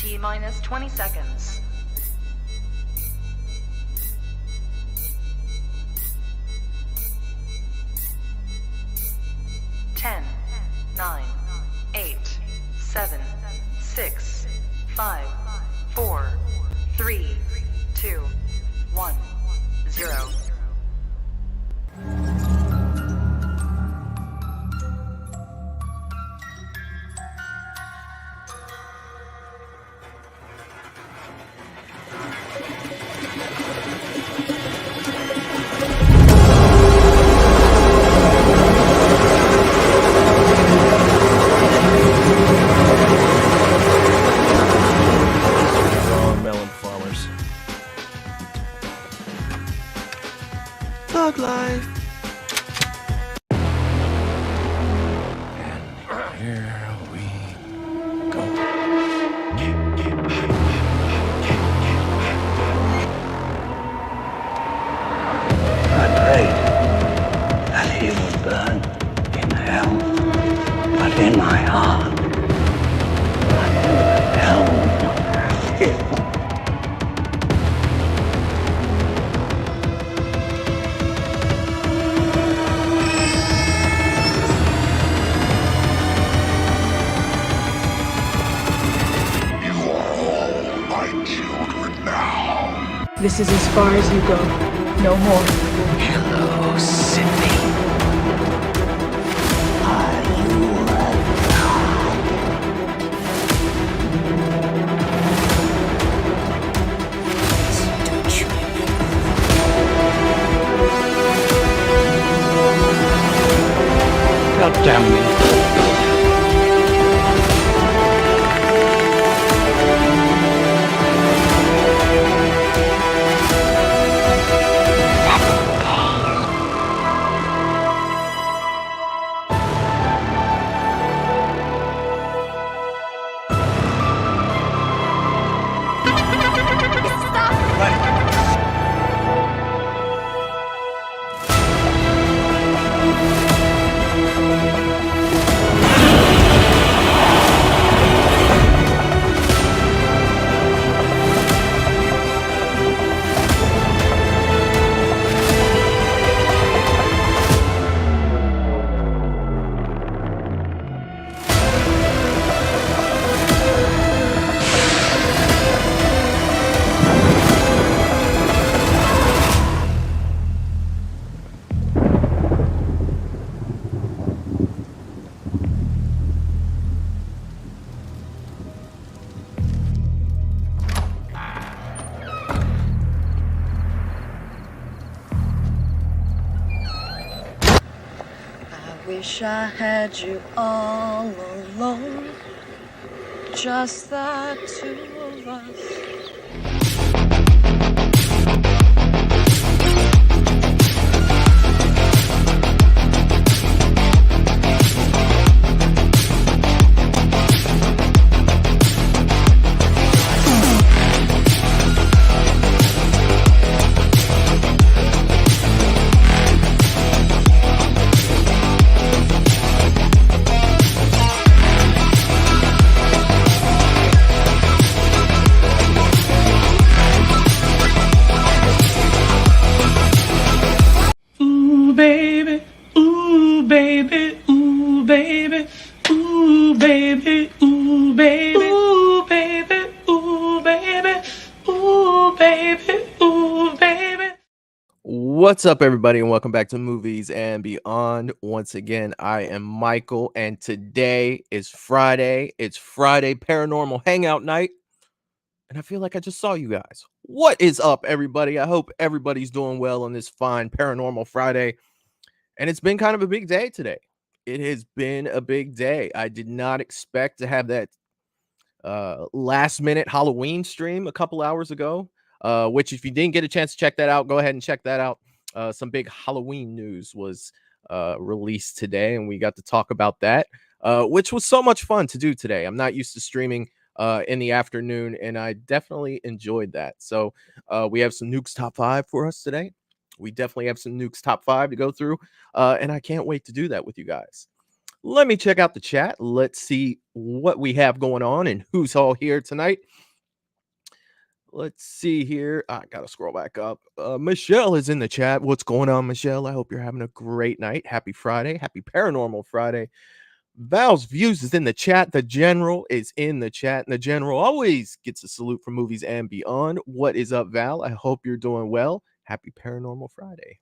T-minus 20 seconds. 10, 9, 8, 7, 6, 5, 4, 3, 2, 1, 0. Thug life. And here we go. I prayed that he would burn in hell, but in my heart, I knew hell would not have him. This is as far as you go. No more. Hello, Sydney. Are you alive? God damn me. Wish I had you all alone, just the two of us. Baby, ooh, baby, ooh, baby, ooh, baby, ooh, baby, ooh, baby, ooh, baby, ooh, baby, ooh, baby. What's up, everybody, and welcome back to Movies and Beyond. Once again, I am Michael, and today is Friday. It's Friday Paranormal Hangout night, and I feel like I just saw you guys. What is up, everybody? I hope everybody's doing well on this fine Paranormal Friday. And it's been kind of a big day today. It has been a big day. I did not expect to have that last minute Halloween stream a couple hours ago, which if you didn't get a chance to check that out, go ahead and check that out. Some big Halloween news was released today, and we got to talk about that, which was so much fun to do today. I'm not used to streaming in the afternoon, and I definitely enjoyed that. So we have some Nukes top 5 for us today. We definitely have some Nukes top 5 to go through, and I can't wait to do that with you guys. Let me check out the chat. Let's see what we have going on and who's all here tonight. Let's see here. I gotta scroll back up. Michelle is in the chat. What's going on, Michelle? I hope you're having a great night. Happy Friday. Happy Paranormal Friday. Val's Views is in the chat. The General is in the chat. And the General always gets a salute from Movies and Beyond. What is up, Val? I hope you're doing well. Happy Paranormal Friday.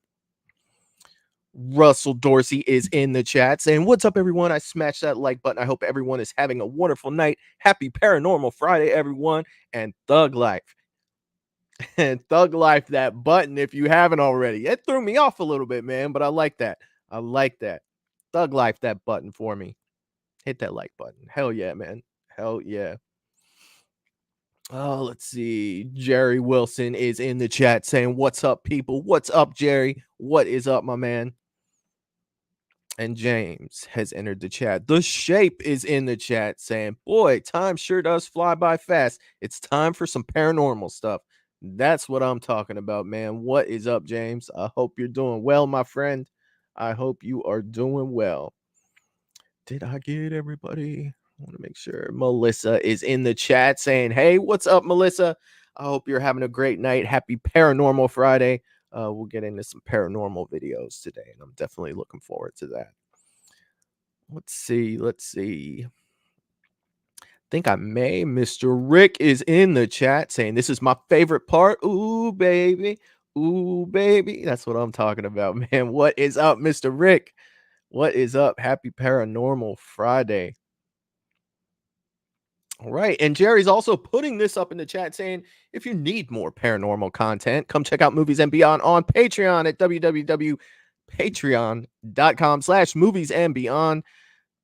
Russell Dorsey is in the chat saying, what's up, everyone? I smashed that like button. I hope everyone is having a wonderful night. Happy Paranormal Friday, everyone. And Thug Life. And Thug Life that button if you haven't already. It threw me off a little bit, man, but I like that. I like that. Thug Life that button for me. Hit that like button. Hell yeah, man. Hell yeah. Oh, let's see. Jerry Wilson is in the chat saying, what's up, people? What's up, Jerry? What is up, my man? And James has entered the chat. The Shape is in the chat saying, boy, time sure does fly by fast. It's time for some paranormal stuff. That's what I'm talking about, man. What is up, James? I hope you're doing well, my friend. I hope you are doing well. Did I get everybody? I want to make sure. Melissa is in the chat saying, hey, what's up, Melissa? I hope you're having a great night. Happy Paranormal Friday. We'll get into some paranormal videos today, and I'm definitely looking forward to that. Let's see. I think I may. Mr. Rick is in the chat saying, this is my favorite part. Ooh, baby. Ooh, baby. That's what I'm talking about, man. What is up, Mr. Rick? What is up? Happy Paranormal Friday. All right. And Jerry's also putting this up in the chat saying, if you need more paranormal content, come check out Movies and Beyond on Patreon at www.patreon.com/moviesandbeyond.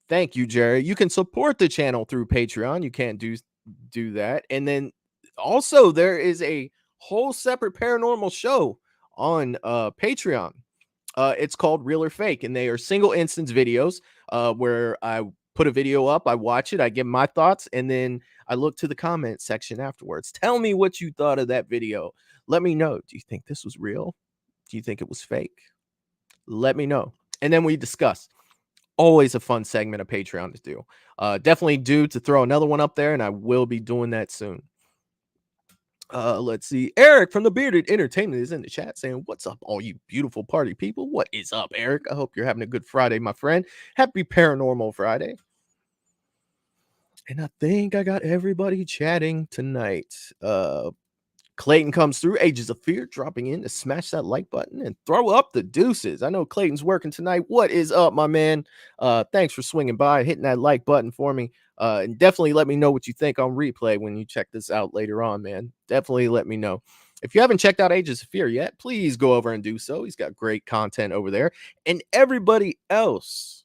Thank you, Jerry. You can support the channel through Patreon. You can't do that. And then also there is a whole separate paranormal show on Patreon. It's called Real or Fake, and they are single instance videos where I put a video up, I watch it, I give my thoughts, and then I look to the comment section afterwards. Tell me what you thought of that video. Let me know. Do you think this was real? Do you think it was fake? Let me know. And then we discuss. Always a fun segment of Patreon to do. Definitely due to throw another one up there, and I will be doing that soon. Let's see. Eric from the Bearded Entertainment is in the chat saying, what's up, all you beautiful party people? What is up, Eric? I hope you're having a good Friday, my friend. Happy Paranormal Friday. And I think I got everybody chatting tonight. Clayton comes through, Ages of Fear, dropping in to smash that like button and throw up the deuces. I know Clayton's working tonight. What is up, my man? Thanks for swinging by, hitting that like button for me. And definitely let me know what you think on replay when you check this out later on, man. Definitely let me know. If you haven't checked out Ages of Fear yet, please go over and do so. He's got great content over there. And everybody else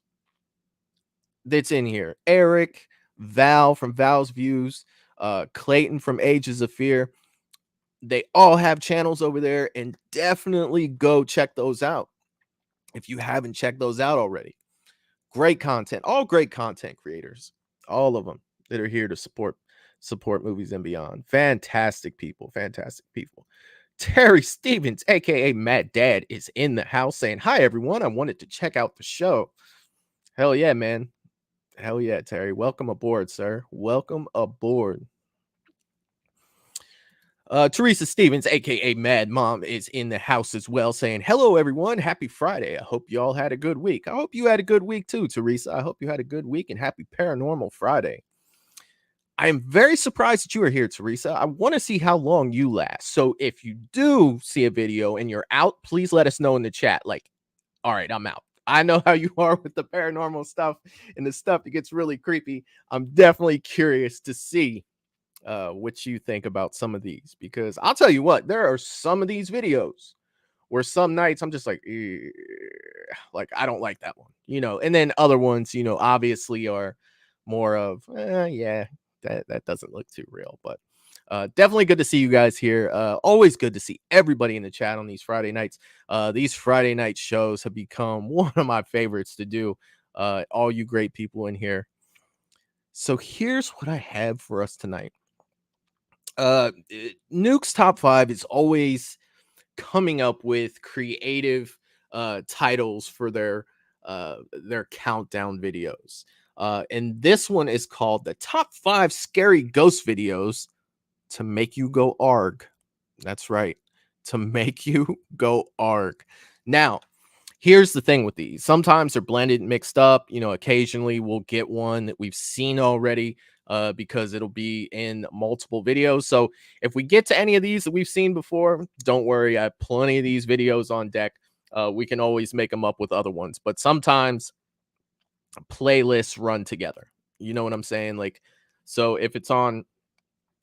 that's in here, Eric, Val from Val's Views, Clayton from Ages of Fear, they all have channels over there, and definitely go check those out if you haven't checked those out already. Great content, all great content creators, all of them that are here to support Movies and Beyond. Fantastic people. Terry Stevens, aka Matt Dad, is in the house saying, hi everyone, I wanted to check out the show. Hell yeah, man. Hell yeah, Terry. Welcome aboard, sir. Welcome aboard. Teresa Stevens, aka Mad Mom, is in the house as well, saying, hello everyone, happy Friday. I hope you all had a good week. I hope you had a good week too, Teresa. I hope you had a good week, and happy Paranormal Friday. I am very surprised that you are here, Teresa. I want to see how long you last. So if you do see a video and you're out, please let us know in the chat. Like, all right, I'm out. I know how you are with the paranormal stuff and the stuff that gets really creepy. I'm definitely curious to see what you think about some of these, because I'll tell you what, there are some of these videos where some nights I'm just like I don't like that one, and then other ones, obviously are more of yeah, that doesn't look too real. But definitely good to see you guys here. Always good to see everybody in the chat on these Friday nights. These Friday night shows have become one of my favorites to do. All you great people in here. So here's what I have for us tonight. Nuke's top 5 is always coming up with creative titles for their their countdown videos. And this one is called the top 5 scary ghost videos to make you go ARG. That's right, to make you go ARG. Now, here's the thing with these. Sometimes they're blended and mixed up. You know, occasionally we'll get one that we've seen already because it'll be in multiple videos. So if we get to any of these that we've seen before, don't worry. I have plenty of these videos on deck. We can always make them up with other ones. But sometimes playlists run together. You know what I'm saying? Like, so if it's on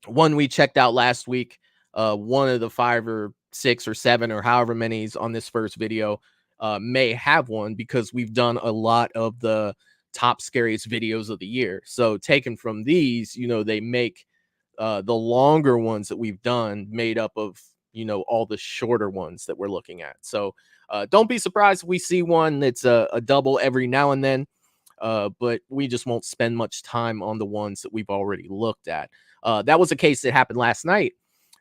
one we checked out last week, one of the 5 or 6 or 7 or however many's on this first video may have one because we've done a lot of the top scariest videos of the year. So taken from these, you know, they make the longer ones that we've done made up of, you know, all the shorter ones that we're looking at. So don't be surprised if we see one that's a double every now and then. But we just won't spend much time on the ones that we've already looked at. That was a case that happened last night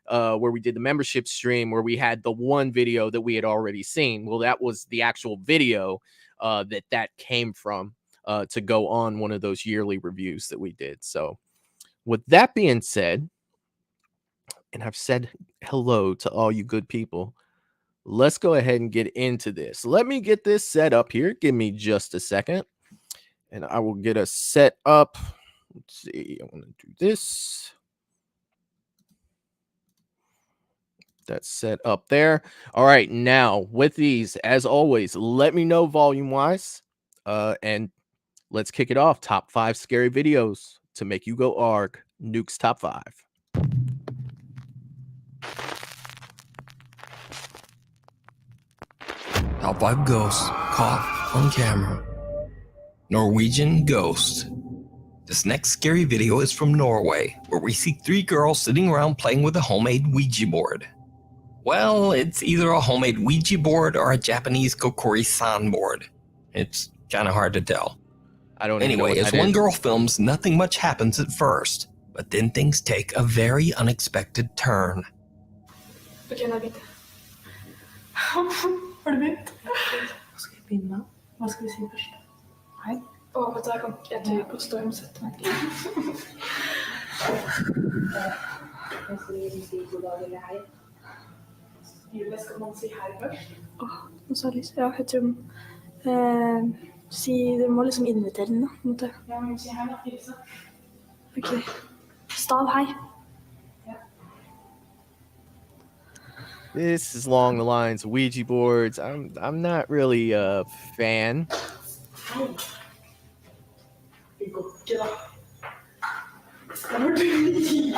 where we did the membership stream where we had the one video that we had already seen. Well, that was the actual video that came from to go on one of those yearly reviews that we did. So with that being said, and I've said hello to all you good people, let's go ahead and get into this. Let me get this set up here. Give me just a second. And I will get us set up. Let's see. I want to do this. That's set up there. All right. Now, with these, as always, let me know volume-wise. And let's kick it off. Top 5 scary videos to make you go ARG. Nuke's top 5. Top 5 ghosts caught on camera. Norwegian Ghost. This next scary video is from Norway, where we see 3 girls sitting around playing with a homemade Ouija board. Well, it's either a homemade Ouija board or a Japanese Kokori-san board. It's kind of hard to tell. I don't even know Anyway, what as that one is. girl films, nothing much happens at first, but then things take a very unexpected turn. Ok, nå begynte jeg. Har du begynt? Hva skal vi begynne med? Hva skal vi si først? Hei. Vet du, jeg tør ikke å stå og sette meg. Jeg skal si god dag eller hei. Skal man si hei først? Nå sa jeg lyst. Ja, jeg tror du må liksom invitere den da. Ja, men si hei da, Lisa. Ok. Stav hei. This is along the lines of Ouija boards. I'm not really a fan. Det går ikke da. Det var du mye.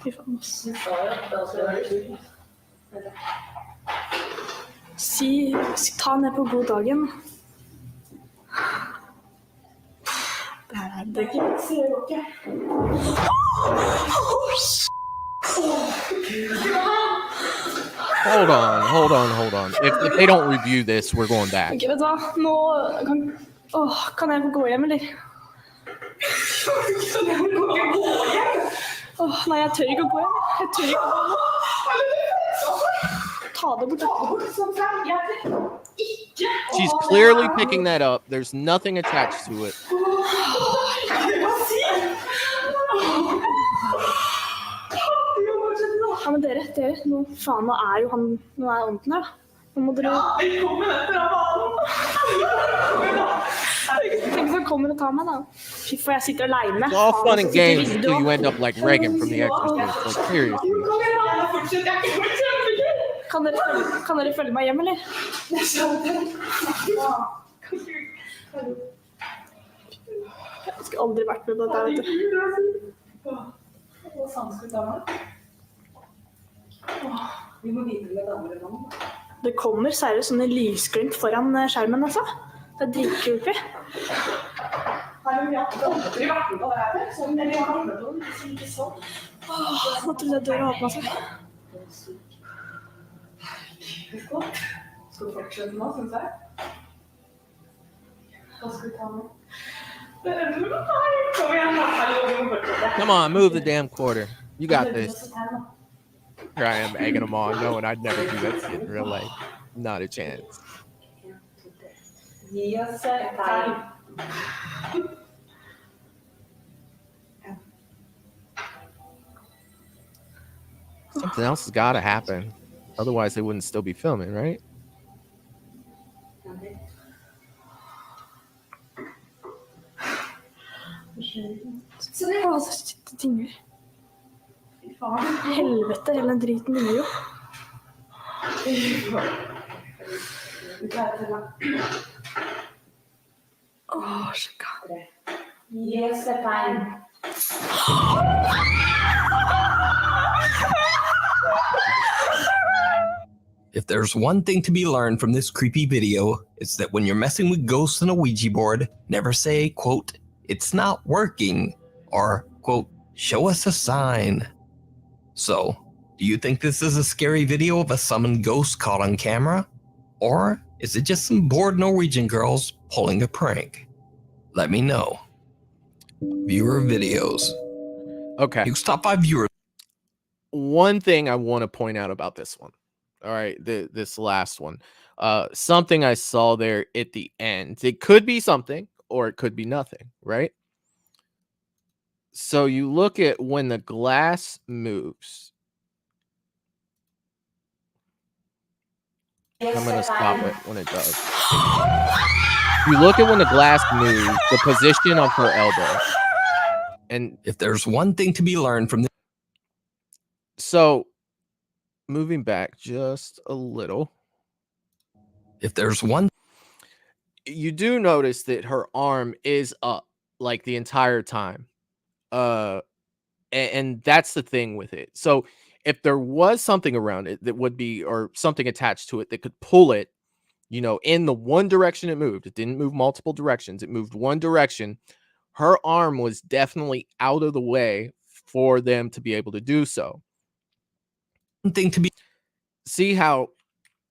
Fy faen, ass. Ta ned på god dagen. Det ser jo ikke. Hold on. If they don't review this, we're going back. Ok, vet du hva? Nå kan jeg få gå hjem, eller? Kan jeg gå hjem? Nei, jeg tør ikke å gå hjem. Ta det bort. She's clearly picking that up. There's nothing attached to it. Ja, men dere, nå faen, nå er ånden her da. Nå må dere... Ja, jeg kommer etter av banen. Tenk så kommer og tar meg da. Fy for jeg sitter alene. It's all fun and games until you end up like Reagan from The Exorcist. Like, seriously. Kan dere følge meg hjem, eller? Jeg skulle aldri vært med på dette, vet du. Hva faen skal vi ta med? Vi må vite med andre mann. Det kommer seriøst sånne lysglimt foran skjermen, altså. Det er dritcreepy. Har vi aldri vært med på det her? Eller jeg har vært med på det, men ikke sånn. Nå trodde jeg døra åpnet seg. Skal du fortsette nå, synes jeg? Hva skal vi ta med? Come on, move the damn quarter. You got this. Here I am egging them on, knowing I'd never do that shit in real life. Not a chance. Gi oss et tegn. Something else has got to happen. Otherwise, they wouldn't still be filming, right? Så det var så shit tinger. Helvete, hele den driten dinger jo. Åh, sjekka. Gi oss et tegn. If there's one thing to be learned from this creepy video, it's that when you're messing with ghosts on a Ouija board, never say, quote, "It's not working," or, quote, "Show us a sign." So, do you think this is a scary video of a summoned ghost caught on camera? Or is it just some bored Norwegian girls pulling a prank? Let me know. Viewer videos. Okay. Nukes top 5 viewers. One thing I want to point out about this one. All right, this last one. Something I saw there at the end. It could be something or it could be nothing, right? So you look at when the glass moves. I'm going to stop it when it does. You look at when the glass moves, the position of her elbow. And if there's one thing to be learned from this. So moving back just a little. If there's one. You do notice that her arm is up like the entire time. And that's the thing with it. So if there was something around it that would be, or something attached to it that could pull it, in the one direction it moved, it didn't move multiple directions. It moved one direction. Her arm was definitely out of the way for them to be able to do so. One thing to be. See how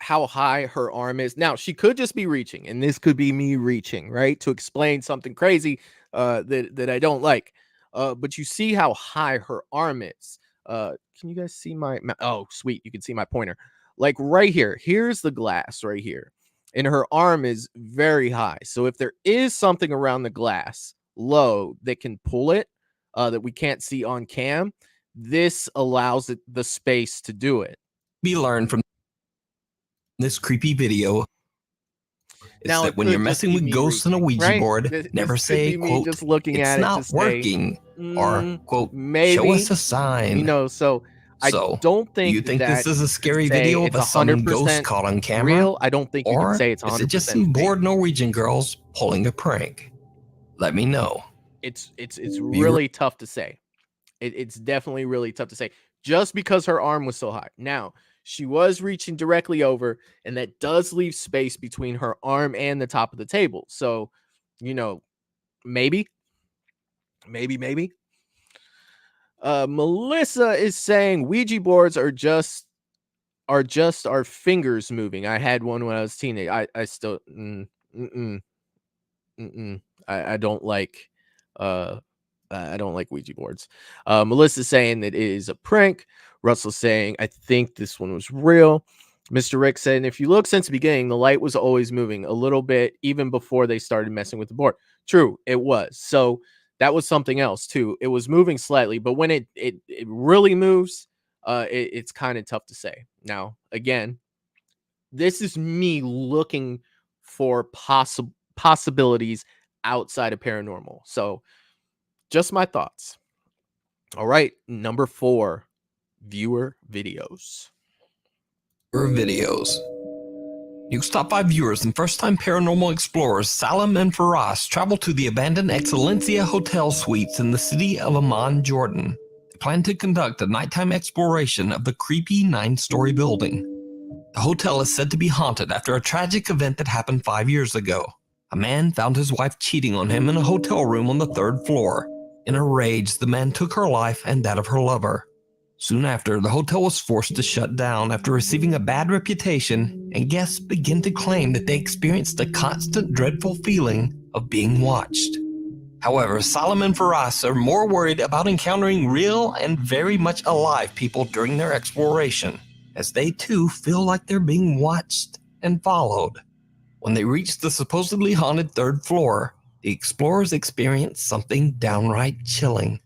high her arm is. Now, she could just be reaching, and this could be me reaching, right, to explain something crazy that I don't like. But you see how high her arm is. Can you guys see my oh, sweet, you can see my pointer. Like right here. Here's the glass right here. And her arm is very high. So if there is something around the glass low that can pull it, that we can't see on cam, this allows the space to do it. Be learned from this creepy video is now, that when you're messing with ghosts on a Ouija board, never say, quote, just looking "It's at not it to working," or, quote, maybe, "Show us a sign." So I don't think. Do you think this is a scary video of a summoned ghost caught on camera? Real? I don't think you can say it's 100%. Is it just some bored Norwegian girls pulling a prank? Let me know. It's really tough to say. It's definitely really tough to say. Just because her arm was so high. Now, she was reaching directly over, and that does leave space between her arm and the top of the table. So, maybe. Melissa is saying Ouija boards are just our fingers moving. I had one when I was a teenager. I still I don't like I don't like Ouija boards. Melissa's saying that it is a prank. Russell's saying, I think this one was real. Mr. Rick said, if you look since the beginning, the light was always moving a little bit, even before they started messing with the board. True, it was. So that was something else too. It was moving slightly, but when it really moves, it's kind of tough to say. Now, again, this is me looking for possibilities outside of paranormal. So just my thoughts. All right, number 4, viewer videos. Nukes top 5 viewers and first-time paranormal explorers Salim and Faraz travel to the abandoned Excelencia Hotel Suites in the city of Amman, Jordan. They plan to conduct a nighttime exploration of the creepy 9-story building. The hotel is said to be haunted after a tragic event that happened 5 years ago. A man found his wife cheating on him in a hotel room on the 3rd floor. In a rage, the man took her life and that of her lover. Soon after, the hotel was forced to shut down after receiving a bad reputation, and guests began to claim that they experienced a constant dreadful feeling of being watched. However, Salim and Faraz are more worried about encountering real and very much alive people during their exploration, as they too feel like they're being watched and followed. When they reached the supposedly haunted third floor, the explorers experienced something downright chilling.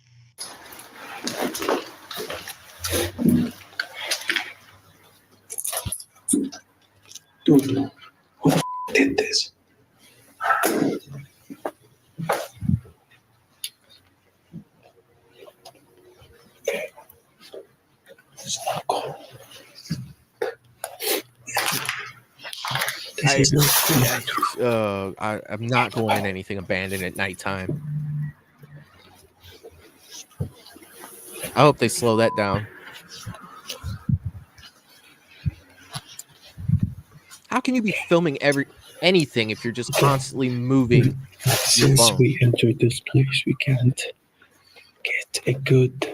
Dude, who the did this? It's not cool. This is not cool. I'm not going in anything abandoned at nighttime. I hope they slow that down. How can you be filming anything if you're just constantly moving your Since phone? we entered this place, we can't get a good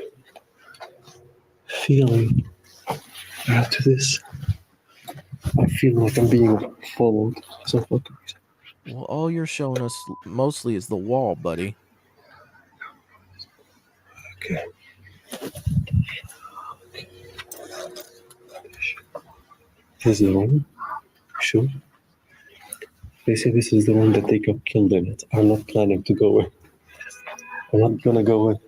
feeling after this. I feel like I'm being followed. So fucking. Well, all you're showing us mostly is the wall, buddy. Okay. This is the one? Sure. They say this is the one that they got killed in. I'm not planning to go in. I'm not gonna go in.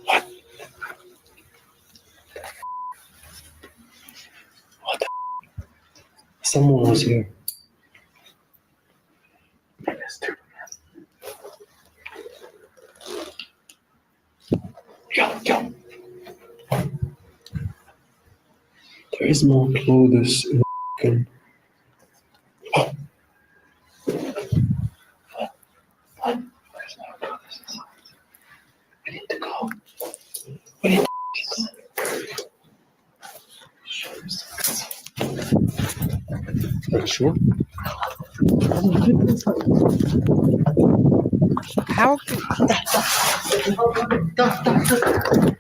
What? What the? Someone was here. Yo. There is more clothes in the What? There's more clothes inside. We need to go. We need to go. Are you sure? How can...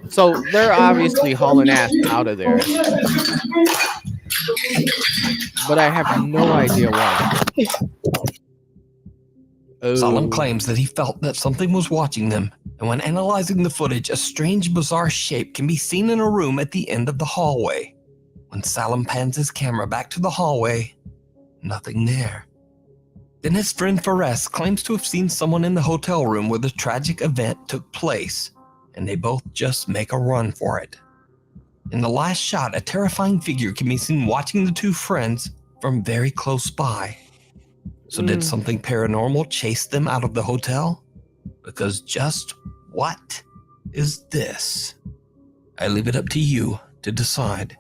So they're obviously hauling ass out of there, but I have no idea why. Salem claims that he felt that something was watching them, and when analyzing the footage, a strange, bizarre shape can be seen in a room at the end of the hallway. When Salem pans his camera back to the hallway, nothing there. Then his friend Fares claims to have seen someone in the hotel room where the tragic event took place, and they both just make a run for it. In the last shot, a terrifying figure can be seen watching the two friends from very close by. So did something paranormal chase them out of the hotel? Because just what is this? I leave it up to you to decide.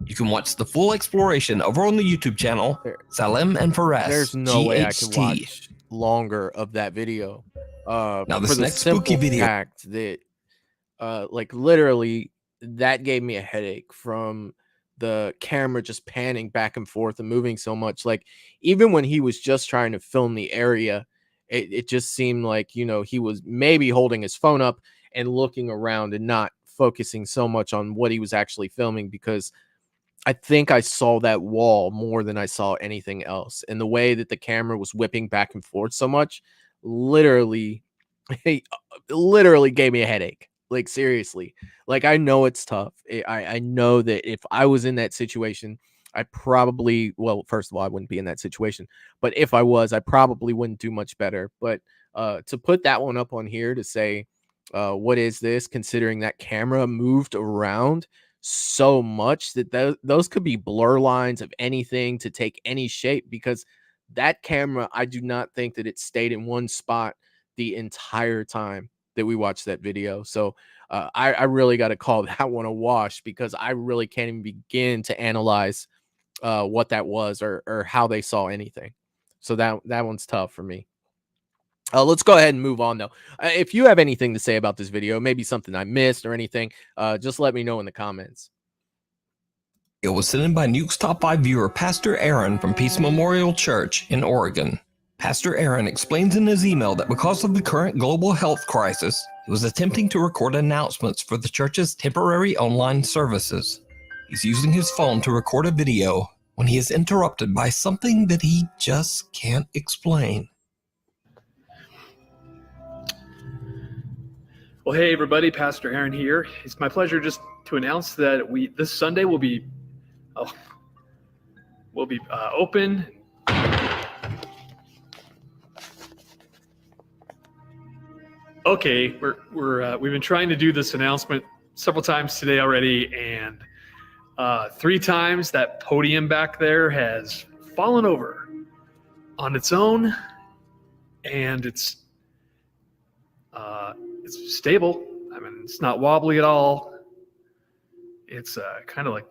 You can watch the full exploration over on the YouTube channel, Salem and Fares. There's no GHT. way I can watch longer of that video. Now this for the next spooky simple video, fact that, like literally, that gave me a headache from the camera just panning back and forth and moving so much. Like even when he was just trying to film the area, it just seemed like, you know, he was maybe holding his phone up and looking around and not focusing so much on what he was actually filming, because I think I saw that wall more than I saw anything else. And the way that the camera was whipping back and forth so much, literally gave me a headache. Like seriously, like I know it's tough. I know that if I was in that situation, I probably, well, first of all, I wouldn't be in that situation, but if I was, I probably wouldn't do much better. But to put that one up on here to say, what is this? Considering that camera moved around so much that those could be blur lines of anything to take any shape, because that camera, I do not think that it stayed in one spot the entire time that we watched that video. So I really got to call that one a wash, because I really can't even begin to analyze what that was or how they saw anything. So that one's tough for me. Let's go ahead and move on though. If you have anything to say about this video, maybe something I missed or anything, just let me know in the comments. it was sent in by Nuke's top 5 viewer, Pastor Aaron from Peace Memorial Church in Oregon. Pastor Aaron explains in his email that because of the current global health crisis, he was attempting to record announcements for the church's temporary online services. He's using his phone to record a video when he is interrupted by something that he just can't explain. Well, hey everybody, Pastor Aaron here. It's my pleasure just to announce that this Sunday we'll be will be open. Okay, we've been trying to do this announcement several times today already, and 3 times that podium back there has fallen over on its own, and it's stable. I mean, it's not wobbly at all. It's kind of like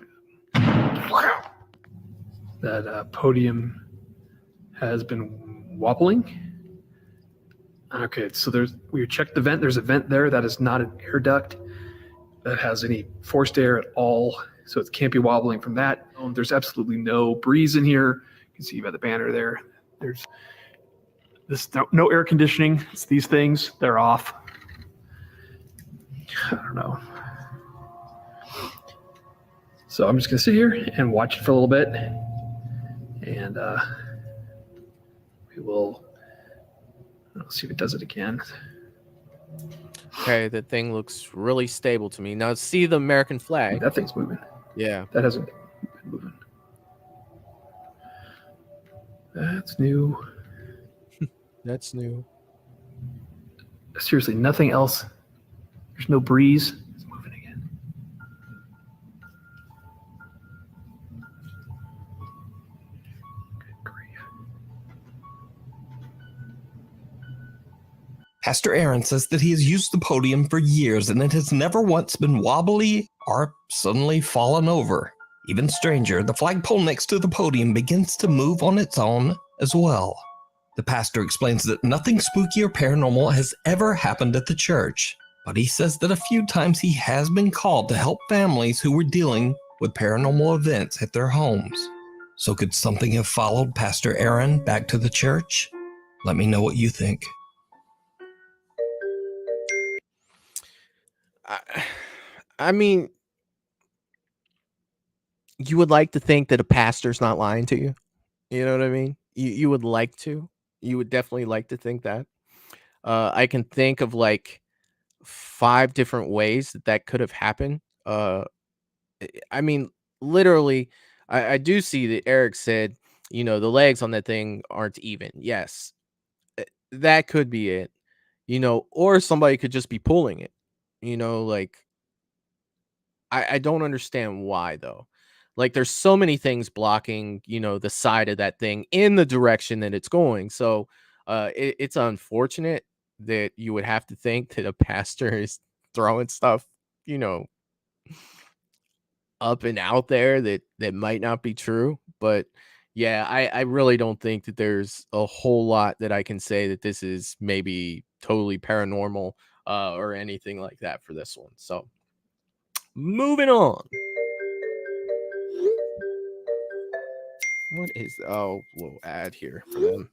that podium has been wobbling. Okay, so we checked the vent. There's a vent there that is not an air duct that has any forced air at all, so it can't be wobbling from that. There's absolutely no breeze in here. You can see by the banner there. There's no air conditioning. It's these things. They're off. I don't know. So I'm just gonna sit here and watch it for a little bit, and we will. Let's see if it does it again. Okay, that thing looks really stable to me. Now see the American flag. That thing's moving. Yeah. That hasn't been moving. That's new. That's new. Seriously, nothing else. There's no breeze. It's moving again. Good grief. Pastor Aaron says that he has used the podium for years and it has never once been wobbly or suddenly fallen over. Even stranger, the flagpole next to the podium begins to move on its own as well. The pastor explains that nothing spooky or paranormal has ever happened at the church, but he says that a few times he has been called to help families who were dealing with paranormal events at their homes. So could something have followed Pastor Aaron back to the church? Let me know what you think. I mean, you would like to think that a pastor's not lying to you. You know what I mean? You would like to. You would definitely like to think that. I can think of like 5 different ways that could have happened. I mean, literally, I do see that Eric said, the legs on that thing aren't even. Yes, that could be it. Or somebody could just be pulling it. Like I don't understand why though. Like there's so many things blocking, the side of that thing in the direction that it's going. So it's unfortunate that you would have to think that a pastor is throwing stuff, up and out there that might not be true. But yeah, I really don't think that there's a whole lot that I can say that this is maybe totally paranormal or anything like that for this one. So moving on. What is little ad here for them.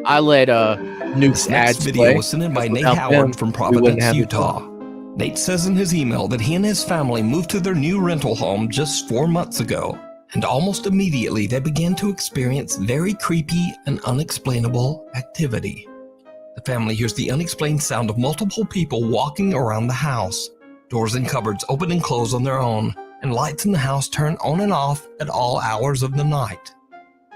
I let Nukes This next ads video play, was sent in by 'cause Nate without Howard them, from we wouldn't Providence, have the Utah. show. Nate says in his email that he and his family moved to their new rental home just 4 months ago, and almost immediately they began to experience very creepy and unexplainable activity. The family hears the unexplained sound of multiple people walking around the house. Doors and cupboards open and close on their own, and lights in the house turn on and off at all hours of the night.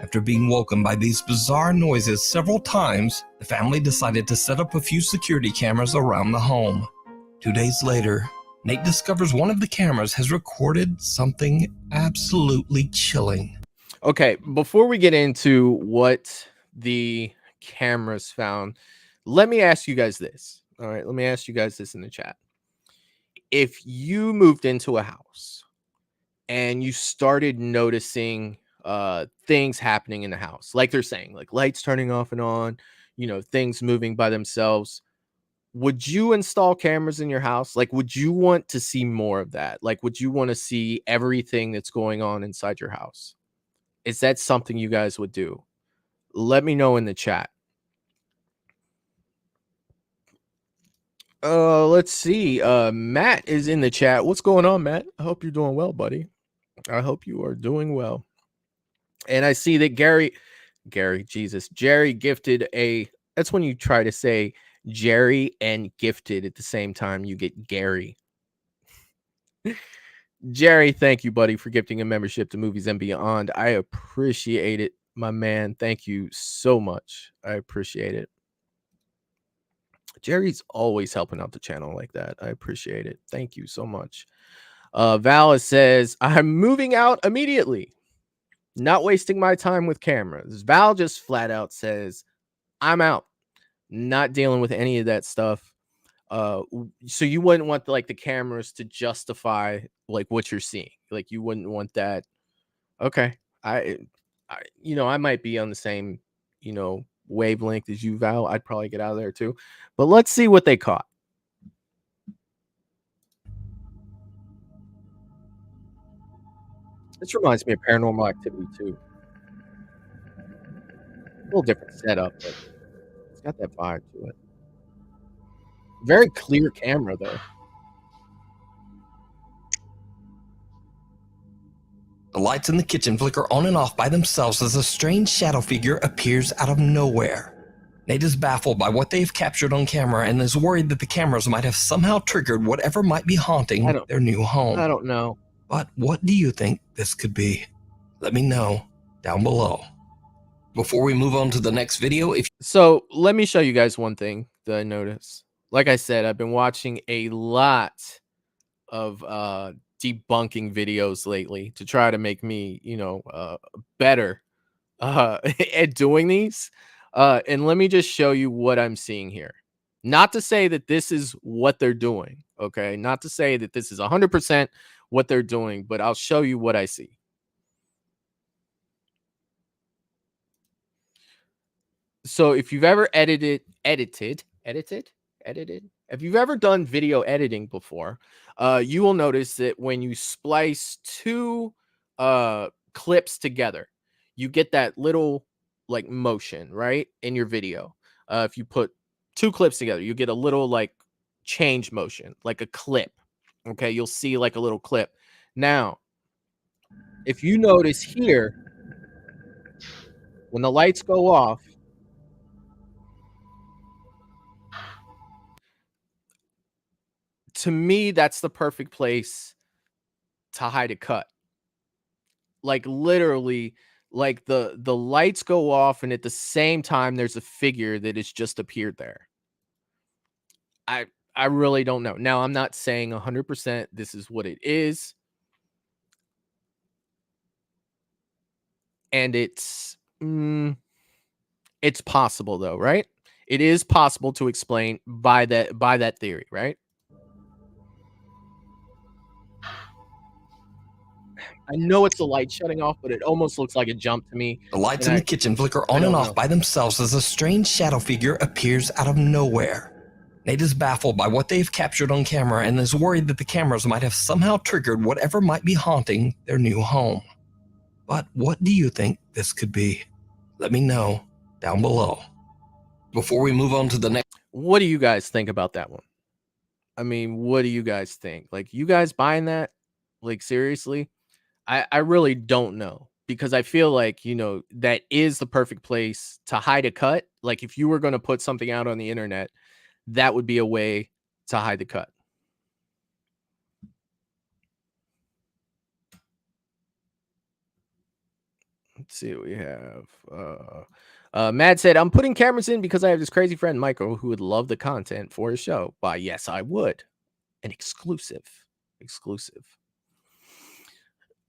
After being woken by these bizarre noises several times, the family decided to set up a few security cameras around the home. 2 days later, Nate discovers one of the cameras has recorded something absolutely chilling. Okay, before we get into what the cameras found, let me ask you guys this. All right, let me ask you guys this in the chat. If you moved into a house and you started noticing things happening in the house, like they're saying, like lights turning off and on, things moving by themselves, would you install cameras in your house? Like, would you want to see more of that? Like, would you want to see everything that's going on inside your house? Is that something you guys would do? Let me know in the chat. Let's see. Matt is in the chat. What's going on, Matt? I hope you're doing well, buddy. I hope you are doing well. And I see that Jerry gifted a, that's when you try to say Jerry and gifted at the same time, you get Gary. Jerry, thank you, buddy, for gifting a membership to Movies and Beyond. I appreciate it, my man. Thank you so much. I appreciate it. Jerry's always helping out the channel like that. I appreciate it. Thank you so much. Vala says, I'm moving out immediately. Not wasting my time with cameras. Val just flat out says, I'm out. Not dealing with any of that stuff. So you wouldn't want the cameras to justify like what you're seeing. Like you wouldn't want that. Okay. I I might be on the same, wavelength as you, Val. I'd probably get out of there too. But let's see what they caught. This reminds me of Paranormal Activity too. A little different setup, but it's got that vibe to it. Very clear camera though. The lights in the kitchen flicker on and off by themselves as a strange shadow figure appears out of nowhere. Nate is baffled by what they've captured on camera and is worried that the cameras might have somehow triggered whatever might be haunting their new home. I don't know. But what do you think this could be? Let me know down below. Before we move on to the next video, So let me show you guys one thing that I noticed. Like I said, I've been watching a lot of debunking videos lately to try to make me, better at doing these. And let me just show you what I'm seeing here. Not to say that this is what they're doing, okay? Not to say that this is 100% what they're doing, but I'll show you what I see. So if you've ever edited, if you've ever done video editing before, you will notice that when you splice two clips together, you get that little like motion, right, in your video. If you put two clips together, you get a little like change motion, like a clip. Okay, you'll see like a little clip. Now, if you notice here, when the lights go off, to me, that's the perfect place to hide a cut. Like literally, like the lights go off, and at the same time, there's a figure that has just appeared there. I really don't know. Now, I'm not saying 100% this is what it is. And it's possible though, right? It is possible to explain by that theory, right? I know it's the light shutting off, but it almost looks like a jump to me. the lights in the kitchen flicker on and off by themselves as a strange shadow figure appears out of nowhere. Nate is baffled by what they've captured on camera and is worried that the cameras might have somehow triggered whatever might be haunting their new home. But what do you think this could be? Let me know down below. Before we move on to the next... What do you guys think about that one? I mean, what do you guys think? Like, you guys buying that? Like, seriously? I really don't know, because I feel like, that is the perfect place to hide a cut. Like, if you were going to put something out on the internet, that would be a way to hide the cut. Let's see what we have. Mad said, I'm putting cameras in because I have this crazy friend, Michael, who would love the content for his show. Why, yes, I would. An exclusive.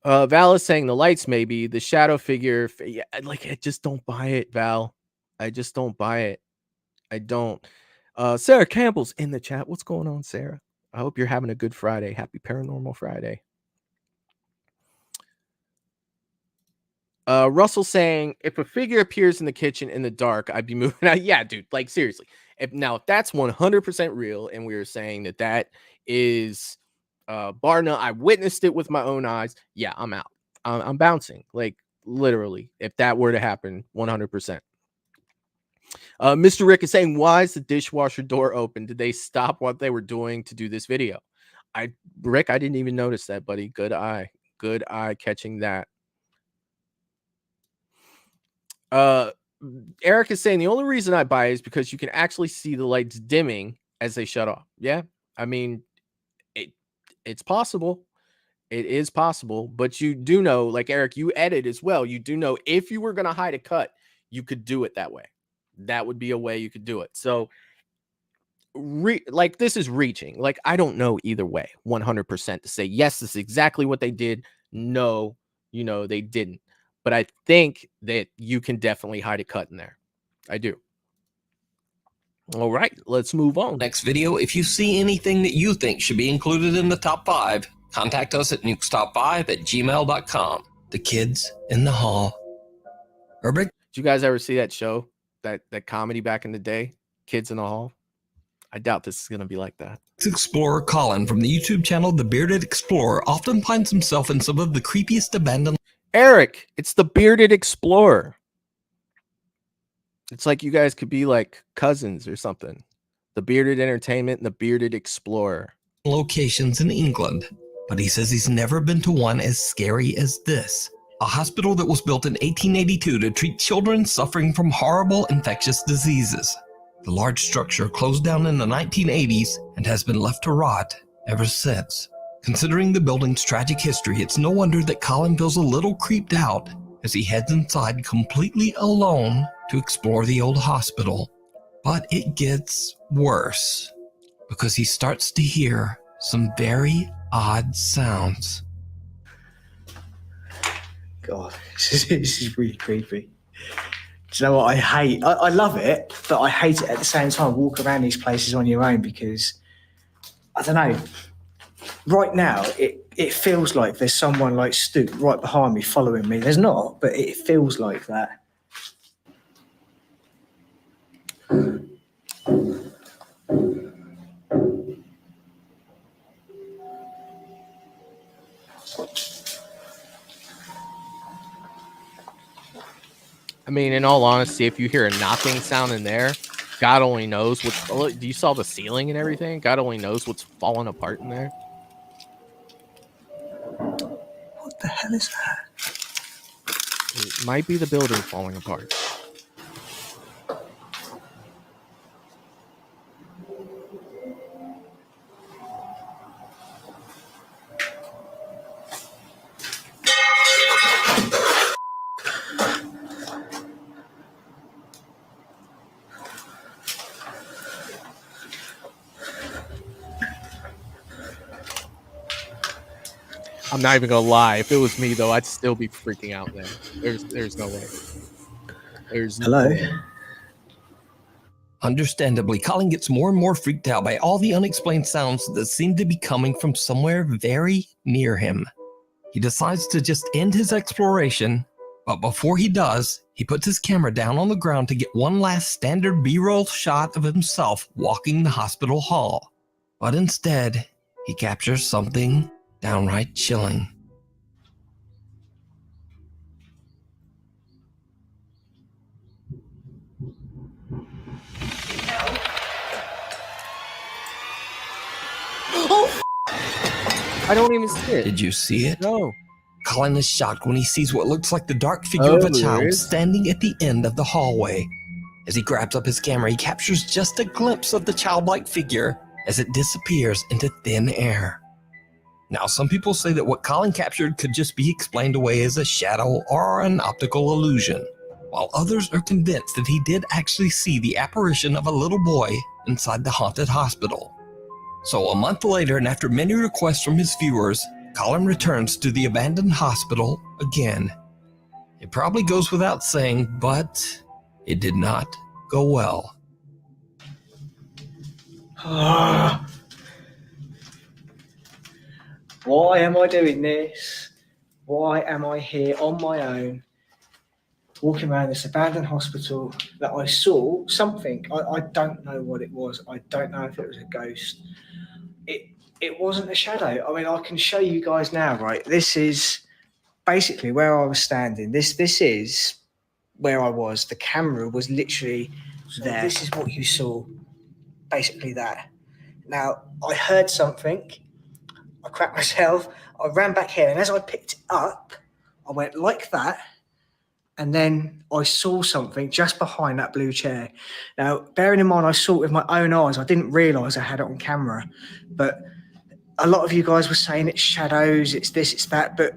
Val is saying the lights, maybe the shadow figure. Yeah, like, I just don't buy it, Val. I just don't buy it. I don't. Sarah Campbell's in the chat. What's going on, Sarah? I hope you're having a good Friday. Happy Paranormal Friday. Russell saying, if a figure appears in the kitchen in the dark, I'd be moving out. Yeah, dude, like, seriously. If that's 100% real, and we were saying that is Barna, I witnessed it with my own eyes. Yeah, I'm out. I'm bouncing. Like, literally, if that were to happen, 100%. Mr. Rick is saying, why is the dishwasher door open? Did they stop what they were doing to do this video? Rick, I didn't even notice that, buddy. Good eye catching that. Eric is saying the only reason I buy is because you can actually see the lights dimming as they shut off. Yeah, I mean, it's possible. It is possible, but you do know, like Eric, you edit as well. You do know if you were going to hide a cut, you could do it that way. That would be a way you could do it. So, like, this is reaching. Like, I don't know either way, 100% to say, yes, this is exactly what they did. No, they didn't. But I think that you can definitely hide a cut in there. I do. All right, let's move on. Next video, if you see anything that you think should be included in the top 5, contact us at nukestop5@gmail.com. The kids in the hall. Did you guys ever see that show, that comedy back in the day, Kids in the Hall? I doubt this is going to be like that. Explorer Colin from the YouTube channel The Bearded Explorer often finds himself in some of the creepiest abandoned... Eric, it's the Bearded Explorer. It's like you guys could be like cousins or something. The Bearded Entertainment and the Bearded Explorer. Locations in England, but he says he's never been to one as scary as this. A hospital that was built in 1882 to treat children suffering from horrible infectious diseases. The large structure closed down in the 1980s and has been left to rot ever since. Considering the building's tragic history, it's no wonder that Colin feels a little creeped out as he heads inside completely alone to explore the old hospital. But it gets worse because he starts to hear some very odd sounds. God, this is really creepy. Do you know what I hate? I love it, but I hate it at the same time. Walk around these places on your own because, I don't know, right now it feels like there's someone like stood right behind me following me. There's not, but it feels like that. I mean, in all honesty, if you hear a knocking sound in there, God only knows what's... Do you saw the ceiling and everything? God only knows what's falling apart in there. What the hell is that? It might be the building falling apart. I'm not even gonna lie. If it was me, though, I'd still be freaking out. Then there's no way. Hello. No way. Understandably, Colin gets more and more freaked out by all the unexplained sounds that seem to be coming from somewhere very near him. He decides to just end his exploration, but before he does, he puts his camera down on the ground to get one last standard B-roll shot of himself walking the hospital hall. But instead, he captures something downright chilling. I don't even see it. Did you see it? No. Colin is shocked when he sees what looks like the dark figure of a child standing at the end of the hallway. As he grabs up his camera, he captures just a glimpse of the childlike figure as it disappears into thin air. Now, some people say that what Colin captured could just be explained away as a shadow or an optical illusion, while others are convinced that he did actually see the apparition of a little boy inside the haunted hospital. So a month later, and after many requests from his viewers, Colin returns to the abandoned hospital again. It probably goes without saying, but it did not go well. Why am I doing this? Why am I here on my own, walking around this abandoned hospital that I saw something? I don't know what it was. I don't know if it was a ghost. It wasn't a shadow. I mean, I can show you guys now, right? This is basically where I was standing. This is where I was. The camera was literally there. This is what you saw, basically that. Now, I heard something. I cracked myself. I ran back here, and as I picked it up, I went like that, and then I saw something just behind that blue chair. Now, bearing in mind, I saw it with my own eyes. I didn't realise I had it on camera, but a lot of you guys were saying it's shadows, it's this, it's that, but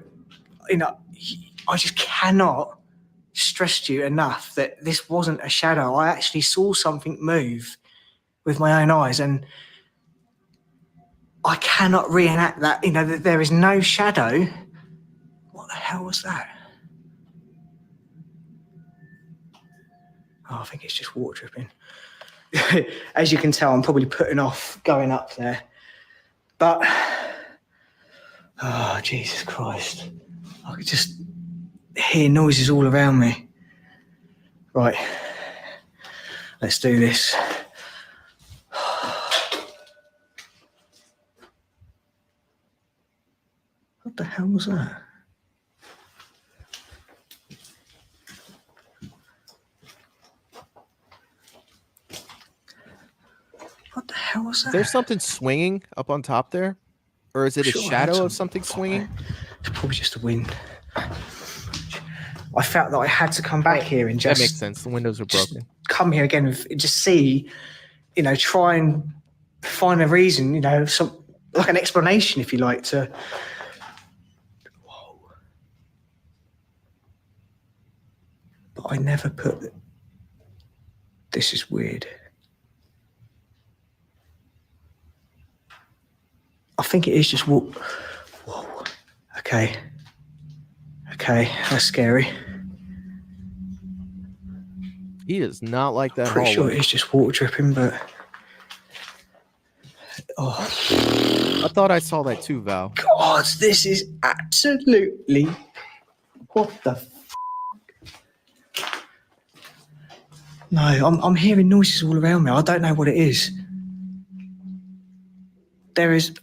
you know, I just cannot stress to you enough that this wasn't a shadow. I actually saw something move with my own eyes, and I cannot reenact that. You know, that there is no shadow. What the hell was that? Oh, I think it's just water dripping. As you can tell, I'm probably putting off going up there. But, oh, Jesus Christ. I could just hear noises all around me. Right. Let's do this. What the hell was that? What the hell was that? There's something swinging up on top there, or is it a Sure, shadow of that's something swinging? It's probably just the wind. I felt that I had to come back here and That just makes sense. The windows are broken. come here again and just see, you know, try and find a reason, you know, some like an explanation, if you like, to. Whoa. But I never put. This is weird. I think it is just whoa. Okay. Okay, that's scary. He does not like that Pretty hallway. sure it's just water dripping, but oh I thought I saw that too, Val. God, this is absolutely what the No, I'm hearing noises all around me. I don't know what it is. There is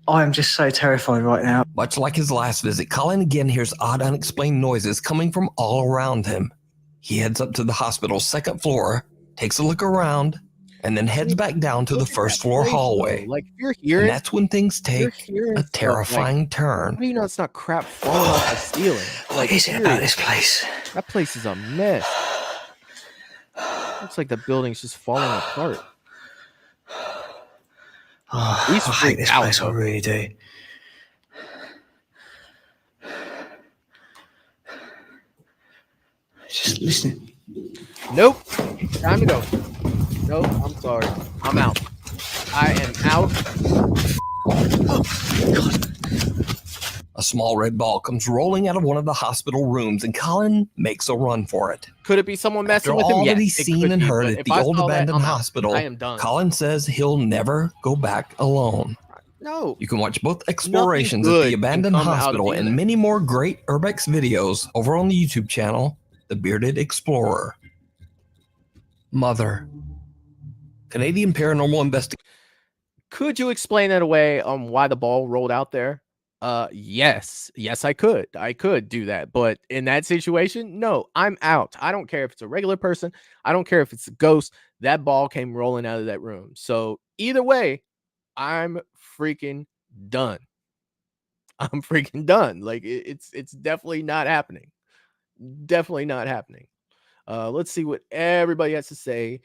I am just so terrified right now. Much like his last visit, Colin again hears odd, unexplained noises coming from all around him. He heads up to the hospital's second floor, takes a look around, and then heads back down to the first floor hallway. Like, if you're hearing, And that's when things take a terrifying How turn. do you know it's not crap falling off the ceiling? What is it about this place? That place is a mess. Looks like the building's just falling apart. Oh, He's I hate freaked this out, place, I though. really do. Just listen. Nope. Time to go. Nope. I'm sorry. I'm out. I am out. A small red ball comes rolling out of one of the hospital rooms, and Colin makes a run for it. Could it be someone messing After with him? all Yes, that he's it seen could and be, heard but at if the I old saw that, abandoned I'm out. hospital, I am done. Colin says he'll never go back alone. No. You can watch both explorations at good the can abandoned come out of hospital the and internet. many more great Urbex videos over on the YouTube channel, The Bearded Explorer. Mother. Canadian paranormal investigator. Could you explain that away on why the ball rolled out there? Yes, I could do that, but in that situation, no, I'm out. I don't care if it's a regular person. I don't care if it's a ghost. That ball came rolling out of that room. So either way, I'm freaking done. I'm freaking done. Like it's definitely not happening. Definitely not happening. Let's see what everybody has to say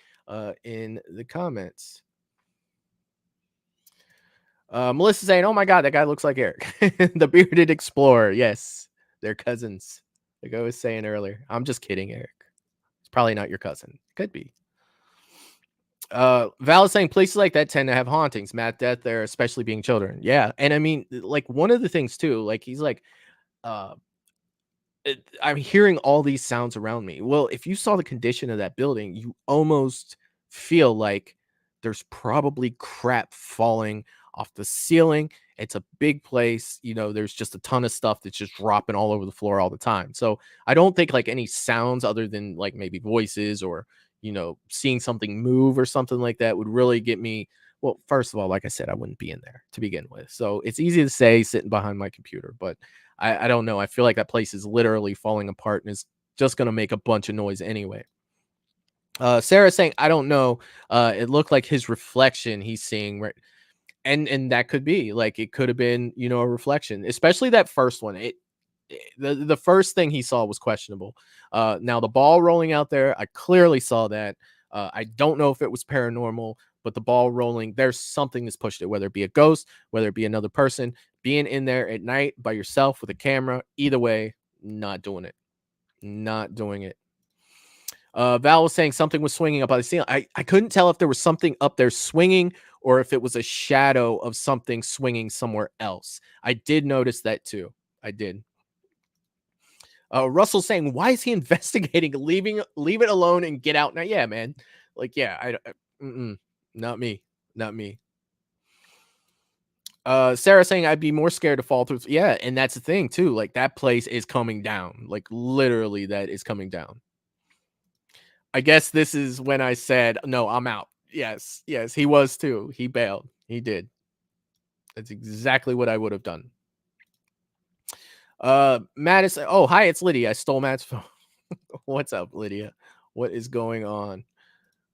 in the comments. Melissa saying, "Oh my God, that guy looks like Eric, the bearded explorer." Yes, they're cousins. Like I was saying earlier. I'm just kidding, Eric. It's probably not your cousin. Could be. Val is saying places like that tend to have hauntings, Matt, death there, especially being children. Yeah, and I mean, like one of the things too, like he's like, I'm hearing all these sounds around me. Well, if you saw the condition of that building, you almost feel like there's probably crap falling off the ceiling. It's a big place, you know, there's just a ton of stuff that's just dropping all over the floor all the time. So I don't think like any sounds other than like maybe voices or, you know, seeing something move or something like that would really get me. Well, first of all, like I said, I wouldn't be in there to begin with. So it's easy to say sitting behind my computer, but I don't know. I feel like that place is literally falling apart and is just going to make a bunch of noise anyway. Sarah saying, I don't know. It looked like his reflection he's seeing, right? And that could be like, it could have been, you know, a reflection, especially that first one. The first thing he saw was questionable. Now the ball rolling out there, I clearly saw that. I don't know if it was paranormal, but the ball rolling, there's something that's pushed it, whether it be a ghost, whether it be another person, being in there at night by yourself with a camera. Either way, not doing it. Not doing it. Val was saying something was swinging up on the ceiling. I couldn't tell if there was something up there swinging or if it was a shadow of something swinging somewhere else. I did notice that too. I did. Russell saying, why is he investigating? Leave it alone and get out now. Yeah, man. Like, yeah, not me. Not me. Sarah saying I'd be more scared to fall through. Yeah, and that's the thing too. Like, that place is coming down. Like, literally, that is coming down. I guess this is when I said, no, I'm out. Yes, he was too. He bailed. He did. That's exactly what I would have done. Matt is, oh, hi, it's Lydia. I stole Matt's phone. What's up, Lydia? What is going on?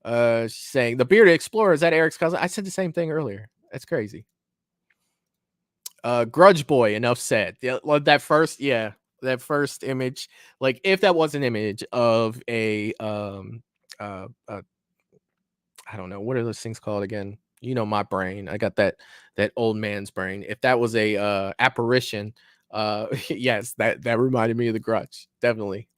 She's saying the bearded explorer, is that Eric's cousin? I said the same thing earlier. That's crazy. Grudge Boy, enough said. That first image, like, if that was an image of a I don't know, what are those things called again? You know, my brain. I got that old man's brain. If that was a apparition, yes, that reminded me of the Grudge, definitely.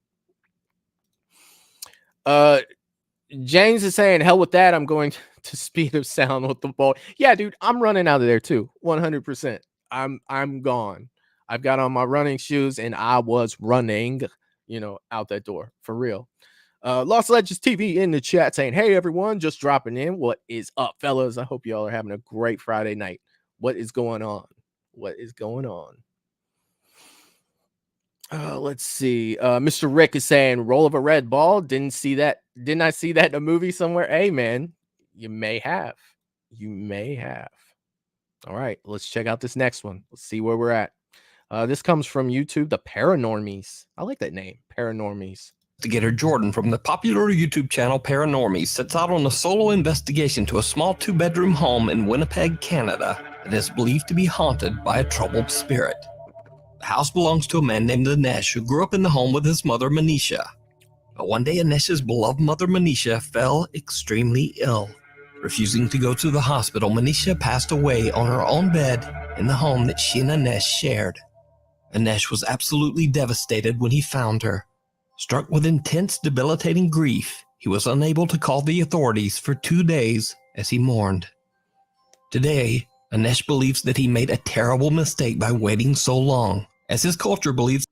James is saying, hell with that, I'm going to speed of sound with the ball. Yeah, dude, I'm running out of there too. 100%. I'm gone. I've got on my running shoes and I was running, out that door for real. Lost Legends TV in the chat saying, hey everyone, just dropping in. What is up, fellas? I hope y'all are having a great Friday night. What is going on? Let's see. Mr. Rick is saying, roll of a red ball. Didn't I see that in a movie somewhere? Hey man, you may have. All right, let's check out this next one. Let's see where we're at. This comes from YouTube, the Paranormies. I like that name, Paranormies. Investigator Jordan from the popular YouTube channel Paranormies sets out on a solo investigation to a small 2-bedroom home in Winnipeg, Canada that is believed to be haunted by a troubled spirit. The house belongs to a man named Anesh who grew up in the home with his mother Manisha. But one day Anesh's beloved mother Manisha fell extremely ill. Refusing to go to the hospital, Manisha passed away on her own bed in the home that she and Anesh shared. Anesh was absolutely devastated when he found her. Struck with intense, debilitating grief, he was unable to call the authorities for 2 days as he mourned. Today, Anesh believes that he made a terrible mistake by waiting so long, as his culture believes.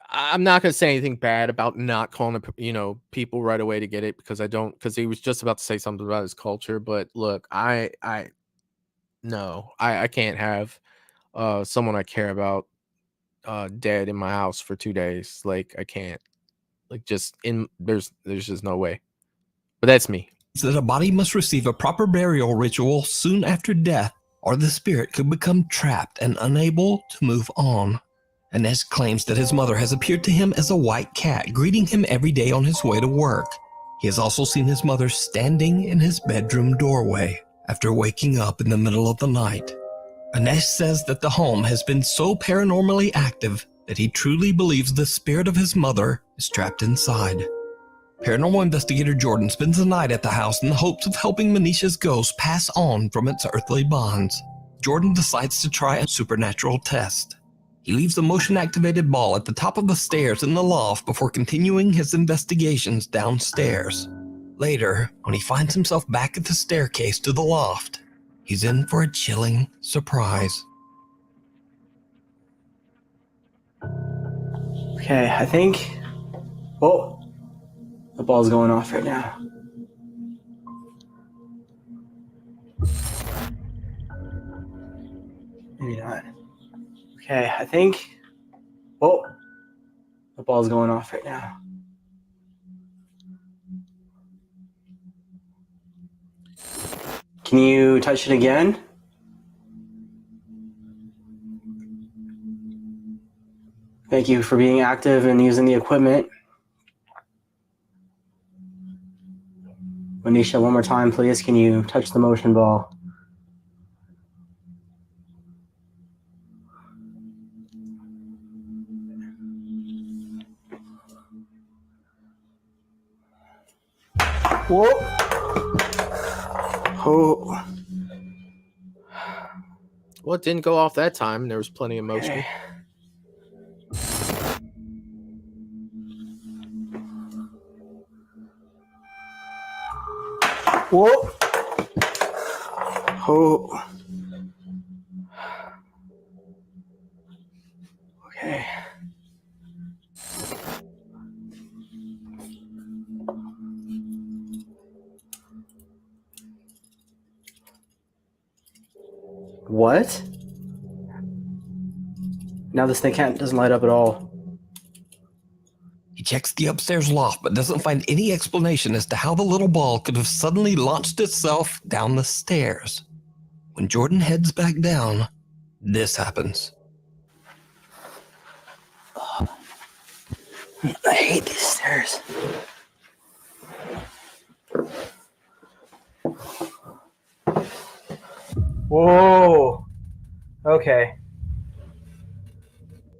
I'm not going to say anything bad about not calling, people right away to get it, because he was just about to say something about his culture. But look, I can't have someone I care about dead in my house for 2 days. Like, I can't. Like, there's just no way. But that's me. That a body must receive a proper burial ritual soon after death, or the spirit could become trapped and unable to move on. Anesh claims that his mother has appeared to him as a white cat, greeting him every day on his way to work. He has also seen his mother standing in his bedroom doorway after waking up in the middle of the night. Anesh says that the home has been so paranormally active that he truly believes the spirit of his mother is trapped inside. Paranormal investigator Jordan spends the night at the house in the hopes of helping Manisha's ghost pass on from its earthly bonds. Jordan decides to try a supernatural test. He leaves a motion-activated ball at the top of the stairs in the loft before continuing his investigations downstairs. Later, when he finds himself back at the staircase to the loft, he's in for a chilling surprise. Okay, I think... Oh, the ball's going off right now. Maybe not. Okay, I think... Oh, the ball's going off right now. Can you touch it again? Thank you for being active and using the equipment. Manisha, one more time, please. Can you touch the motion ball? Whoa. Oh. Well, it didn't go off that time. There was plenty of motion. Okay. Whoa. Oh. Okay. What? Now this thing doesn't light up at all. He checks the upstairs loft, but doesn't find any explanation as to how the little ball could have suddenly launched itself down the stairs. When Jordan heads back down, this happens. Oh, I hate these stairs. Whoa. Okay.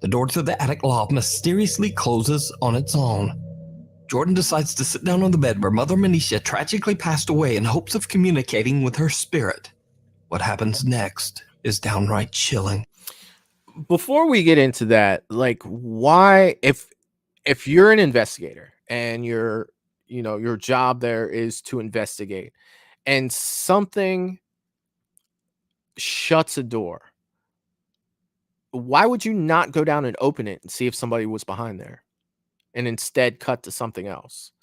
The door to the attic loft mysteriously closes on its own. Jordan decides to sit down on the bed where Mother Manisha tragically passed away in hopes of communicating with her spirit. What happens next is downright chilling. Before we get into that, like, why, if you're an investigator and your job there is to investigate, and something shuts a door, why would you not go down and open it and see if somebody was behind there, and instead cut to something else?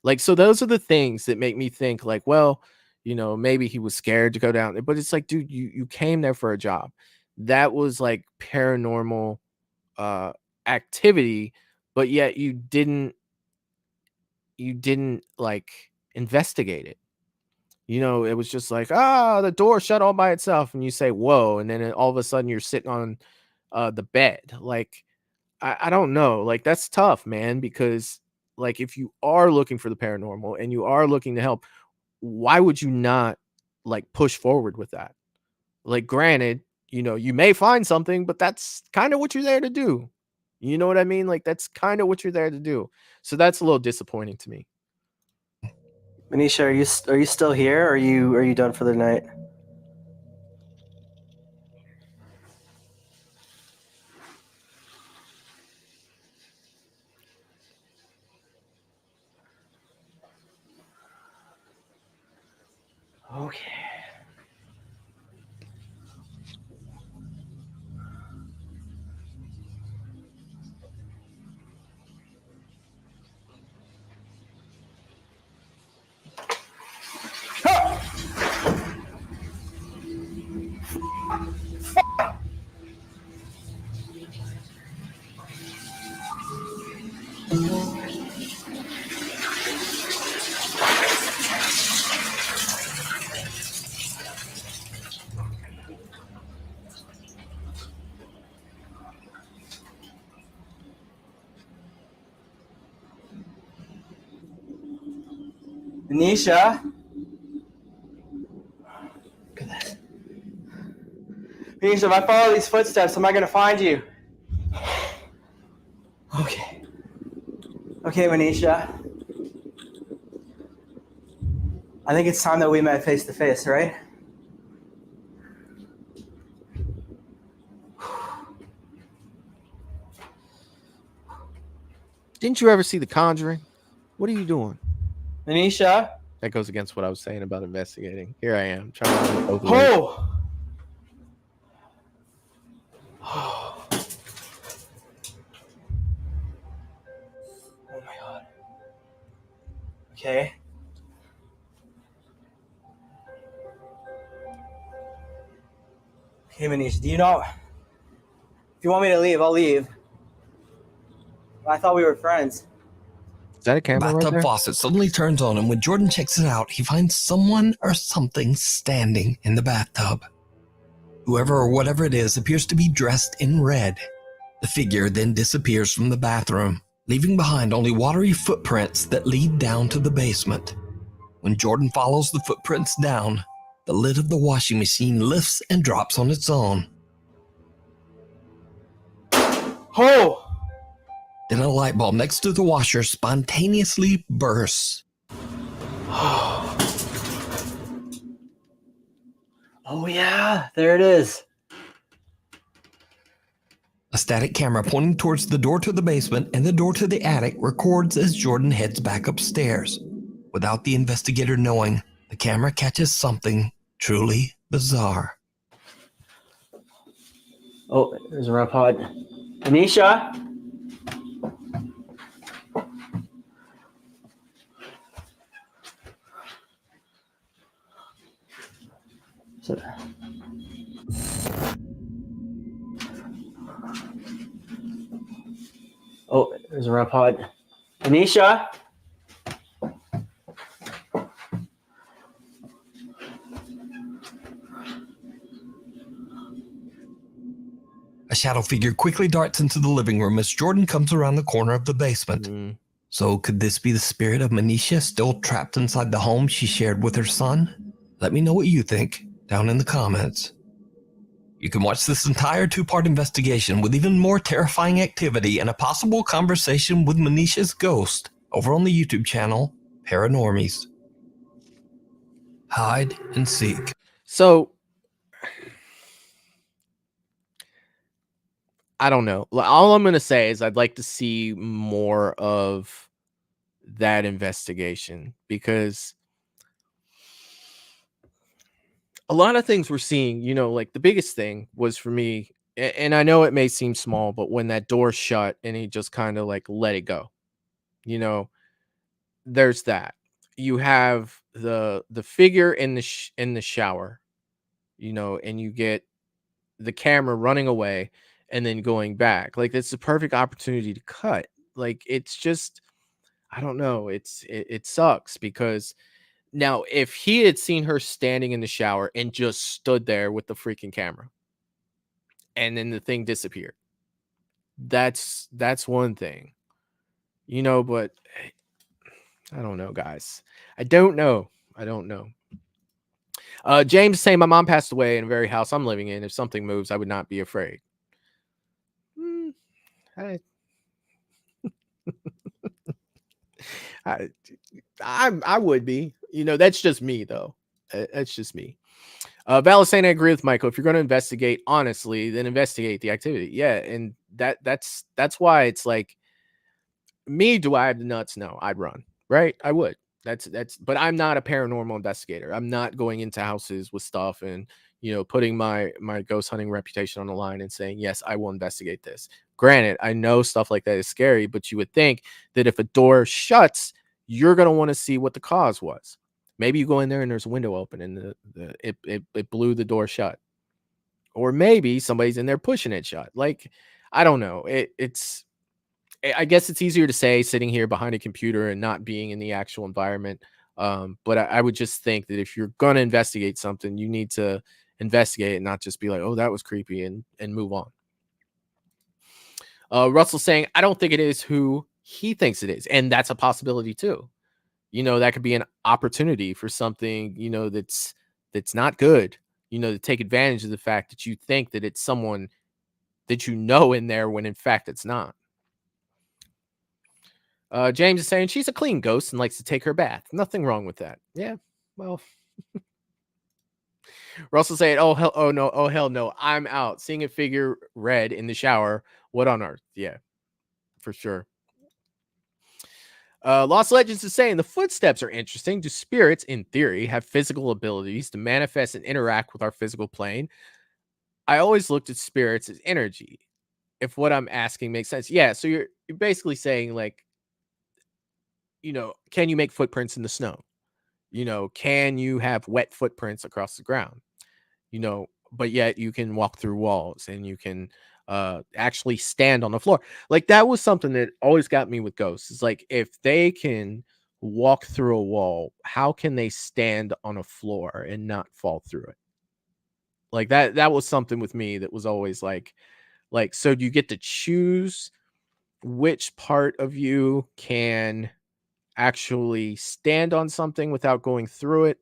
Like, so those are the things that make me think, like, well, maybe he was scared to go down. But it's like, dude, you came there for a job. That was like paranormal activity, but yet you didn't like investigate it. It was just like, the door shut all by itself, and you say, whoa, and then all of a sudden you're sitting on the bed. Like, I don't know, like, that's tough, man, because like, if you are looking for the paranormal and you are looking to help, why would you not like push forward with that? Like, granted, you may find something, but that's kind of what you're there to do. You know what I mean? Like, that's kind of what you're there to do. So that's a little disappointing to me. Manisha, are you still here? Or are you done for the night? Okay. Manisha? Look at this. Manisha, if I follow these footsteps, am I going to find you? Okay. Okay, Manisha. I think it's time that we met face to face, right? Didn't you ever see The Conjuring? What are you doing? Manisha? That goes against what I was saying about investigating. Here I am trying to open Oh! Oh my god. Okay. Okay, Manisha, do you know? If you want me to leave, I'll leave. I thought we were friends. Is that a camera right Bathtub there? faucet suddenly turns on, and when Jordan checks it out, he finds someone or something standing in the bathtub. Whoever or whatever it is appears to be dressed in red. The figure then disappears from the bathroom, leaving behind only watery footprints that lead down to the basement. When Jordan follows the footprints down, the lid of the washing machine lifts and drops on its own. Oh! Then a light bulb next to the washer spontaneously bursts. Oh yeah, there it is. A static camera pointing towards the door to the basement and the door to the attic records as Jordan heads back upstairs. Without the investigator knowing, the camera catches something truly bizarre. Oh, there's a REM pod. Anisha? Oh, there's a REM pod. Anisha? A shadow figure quickly darts into the living room as Jordan comes around the corner of the basement. So could this be the spirit of Manisha still trapped inside the home she shared with her son? Let me know what you think down in the comments. You can watch this entire 2-part investigation with even more terrifying activity and a possible conversation with Manisha's ghost over on the YouTube channel Paranormies. Hide and seek. So I don't know. All I'm going to say is I'd like to see more of that investigation, because a lot of things we're seeing, you know, like the biggest thing was for me, and I know it may seem small, but when that door shut and he just kind of like let it go, you know, there's that. You have the figure in the shower, you know, and you get the camera running away and then going back. Like, it's the perfect opportunity to cut. Like, it's just, I don't know. It sucks, because now if he had seen her standing in the shower and just stood there with the freaking camera and then the thing disappeared, that's one thing, you know, but I don't know, guys. I don't know. James saying, my mom passed away in the very house I'm living in. If something moves, I would not be afraid. I would be, you know, that's just me though. That's just me. Valisane, I agree with Michael. If you're going to investigate honestly, then investigate the activity. Yeah. And that's why it's like, me, do I have the nuts? No, I'd run. Right. I would. But I'm not a paranormal investigator. I'm not going into houses with stuff and, you know, putting my ghost hunting reputation on the line and saying, yes, I will investigate this. Granted, I know stuff like that is scary, but you would think that if a door shuts, you're going to want to see what the cause was. Maybe you go in there and there's a window open and it blew the door shut. Or maybe somebody's in there pushing it shut. Like, I don't know. I guess it's easier to say sitting here behind a computer and not being in the actual environment. But I would just think that if you're going to investigate something, you need to investigate and not just be like, oh, that was creepy, and move on. Russell saying, I don't think it is who he thinks it is. And that's a possibility too. You know, that could be an opportunity for something, you know, that's not good, you know, to take advantage of the fact that you think that it's someone that you know in there when in fact it's not. James is saying she's a clean ghost and likes to take her bath. Nothing wrong with that. Yeah, well. Russell saying, oh hell no, I'm out. Seeing a figure red in the shower. What on earth? Yeah, for sure. Lost Legends is saying the footsteps are interesting. Do spirits, in theory, have physical abilities to manifest and interact with our physical plane? I always looked at spirits as energy. If what I'm asking makes sense. Yeah, so you're basically saying, like, you know, can you make footprints in the snow? You know, can you have wet footprints across the ground? You know, but yet you can walk through walls and you can actually stand on the floor. Like, that was something that always got me with ghosts. It's like, if they can walk through a wall, how can they stand on a floor and not fall through it? Like, that was something with me that was always like, so do you get to choose which part of you can actually stand on something without going through it,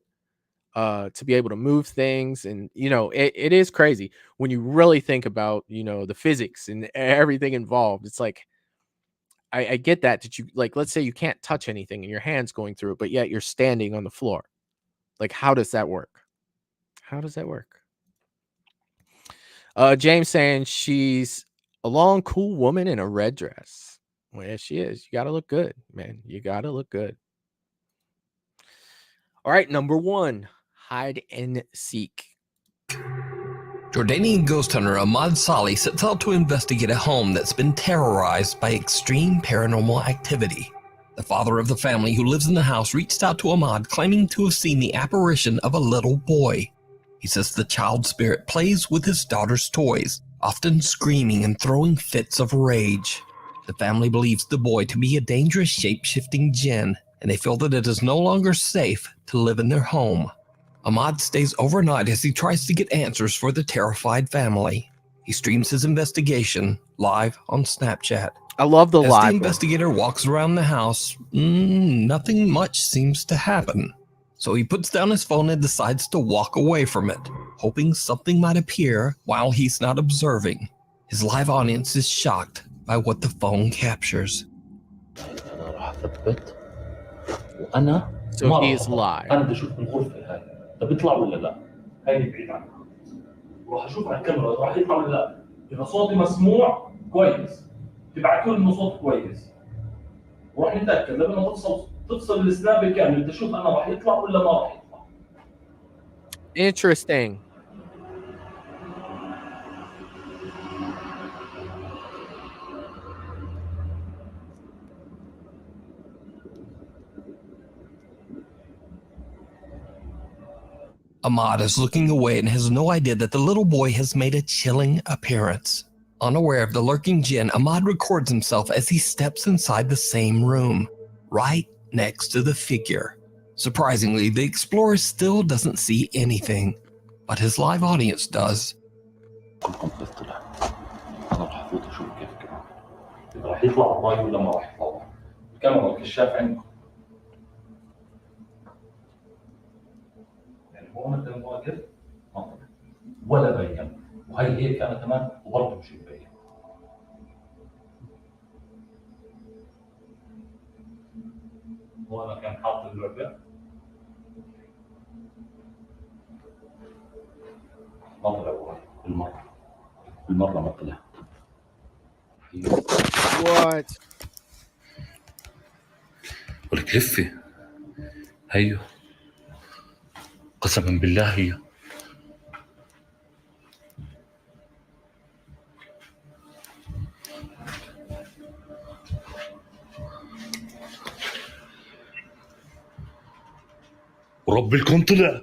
to be able to move things? And, you know, it is crazy when you really think about, you know, the physics and everything involved. It's like, I get that you like, let's say you can't touch anything and your hand's going through it, but yet you're standing on the floor. Like, how does that work? How does that work? James saying she's a long, cool woman in a red dress. Well, yeah, she is. You gotta look good, man. You gotta look good. All right, number 1, hide and seek. Jordanian ghost hunter Ahmad Salih sets out to investigate a home that's been terrorized by extreme paranormal activity. The father of the family who lives in the house reached out to Ahmad, claiming to have seen the apparition of a little boy. He says the child spirit plays with his daughter's toys, often screaming and throwing fits of rage. The family believes the boy to be a dangerous shape-shifting jinn, and they feel that it is no longer safe to live in their home. Ahmad stays overnight as he tries to get answers for the terrified family. He streams his investigation live on Snapchat. I love the As live the one. investigator walks around the house, nothing much seems to happen. So he puts down his phone and decides to walk away from it, hoping something might appear while he's not observing. His live audience is shocked by what the phone captures. أنا راح أثبت وأنا So ما he راح is أطلع. live. أنا بدي أشوف من الغرفة هاي طب يطلع ولا لا؟ هاي اللي بعيد عنها. وراح أشوف على الكاميرا راح يطلع ولا لا؟ إذا صوتي مسموع كويس تبعتوا لي إنه صوت كويس. وراح نتأكد لما تفصل السناب بالكامل بدي أشوف أنا راح يطلع ولا ما راح يطلع. Interesting. Ahmad is looking away and has no idea that the little boy has made a chilling appearance. Unaware of the lurking jinn, Ahmad records himself as he steps inside the same room, right next to the figure. Surprisingly, the explorer still doesn't see anything, but his live audience does. كلكم تطلع. أنا راح أفوت أشوف كيف كمان. إذا راح يطلع الضاي ولا ما راح يطلع. الكاميرا الكشاف عندكم. هو مثل ما قلت ما طلع ولا بين وهي هيك انا كمان وبرضه مش مبين هو انا كان حاط اللعبه ما طلع بالمره ما طلع What? ولك لفي هيو قسما بالله هي ورب الكون طلع.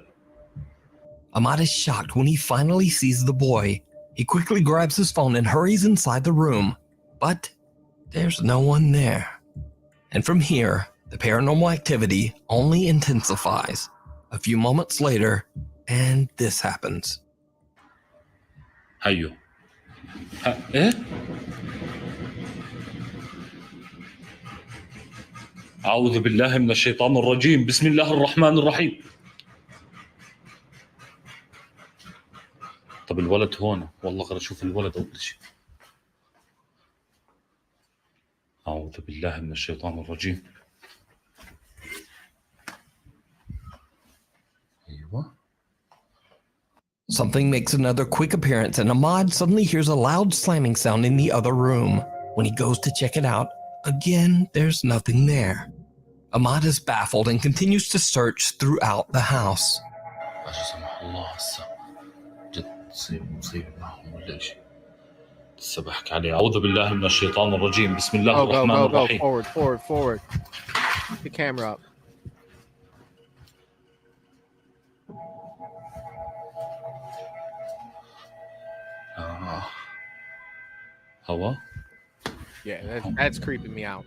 Ahmad is shocked when he finally sees the boy. He quickly grabs his phone and hurries inside the room, but there's no one there. And from here, the paranormal activity only intensifies. A few moments later, and this happens. هيو ايه أعوذ بالله من الشيطان الرجيم بسم الله الرحمن الرحيم. طب الولد هون والله غير أشوف الولد أول شيء. أعوذ بالله من الشيطان الرجيم. أيوة. Something makes another quick appearance, and Ahmad suddenly hears a loud slamming sound in the other room. When he goes to check it out, again, there's nothing there. Ahmad is baffled and continues to search throughout the house. أعوذ بالله من الشيطان الرجيم بسم الله الرحمن الرحيم. Forward. Keep the camera up. هوا. Yeah, that's creeping me out.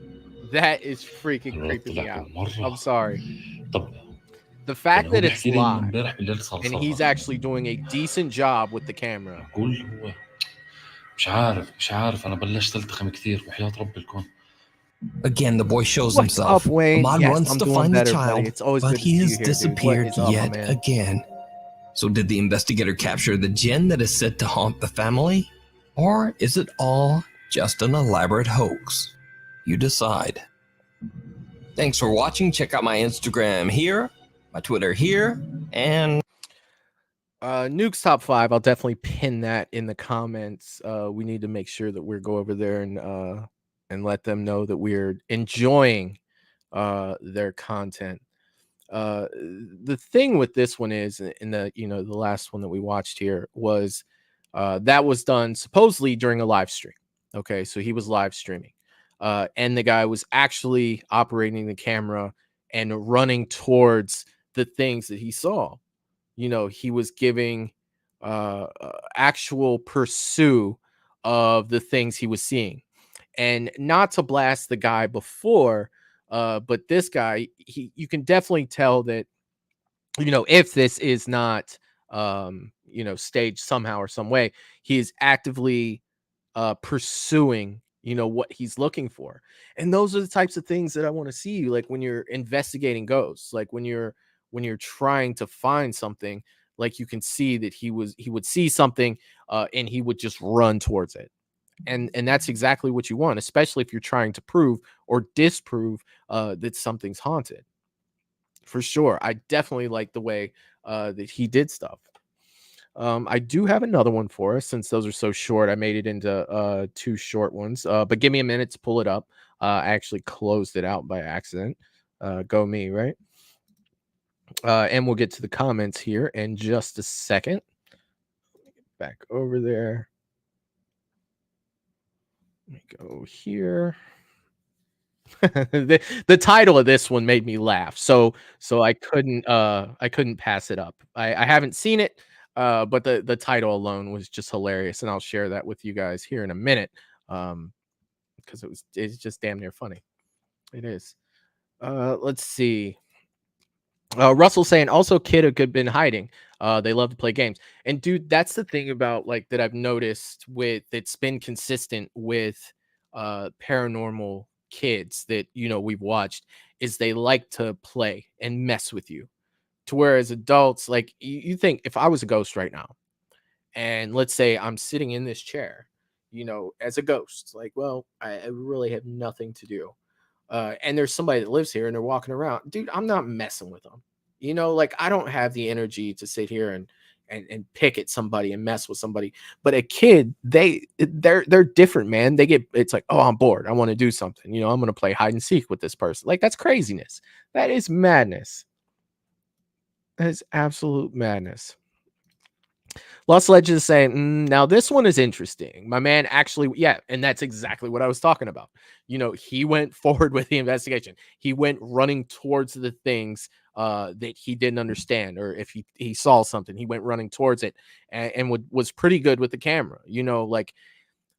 That is freaking creeping me out. I'm sorry. The fact that it's live and he's actually doing a decent job with the camera. مش عارف أنا بلشت ألتخم كثير وحياة رب الكون. Again, the boy shows What's himself. up, Wayne? Ahmad Yes, runs I'm to doing find better, the buddy. child, It's always but good to he see has you here, dude. What disappeared is up, my yet man? again. So did the investigator capture the jinn that is said to haunt the family? Or is it all just an elaborate hoax? You decide. Thanks for watching. Check out my Instagram here, my Twitter here, and Nuke's top 5. I'll definitely pin that in the comments. We need to make sure that we go over there and let them know that we're enjoying their content. The thing with this one is, in the the last one that we watched here was that was done supposedly during a live stream. Okay, so he was live streaming, and the guy was actually operating the camera and running towards the things that he saw. He was giving actual pursue of the things he was seeing. And not to blast the guy before, but this guy, you can definitely tell that, if this is not, staged somehow or some way, he is actively pursuing, what he's looking for. And those are the types of things that I want to see, like when you're investigating ghosts, like when you're trying to find something, like you can see that he would see something, and he would just run towards it. And that's exactly what you want, especially if you're trying to prove or disprove that something's haunted. For sure, I definitely like the way that he did stuff. I do have another one for us. Since those are so short, I made it into 2 short ones, but give me a minute to pull it up. I actually closed it out by accident. Go me, right? And we'll get to the comments here in just a second. Back over there. Let me go here. the title of this one made me laugh, so I couldn't pass it up. I haven't seen it, but the title alone was just hilarious, and I'll share that with you guys here in a minute, because it's just damn near funny. It is. Let's see. Russell saying also kid could been hiding. They love to play games. And dude, that's the thing about like that I've noticed with it's been consistent with paranormal kids that we've watched, is they like to play and mess with you. To whereas adults, like you think if I was a ghost right now, and let's say I'm sitting in this chair, as a ghost, like, well, I really have nothing to do. And there's somebody that lives here and they're walking around, dude, I'm not messing with them. Like I don't have the energy to sit here and pick at somebody and mess with somebody. But a kid, they're different, man. It's like, oh, I'm bored, I want to do something. I'm gonna play hide and seek with this person. Like, that's craziness. That is madness. That is absolute madness. Lost Legends is saying, now this one is interesting. My man actually, yeah, and that's exactly what I was talking about. He went forward with the investigation. He went running towards the things that he didn't understand, or if he saw something, he went running towards it, and was pretty good with the camera. Like,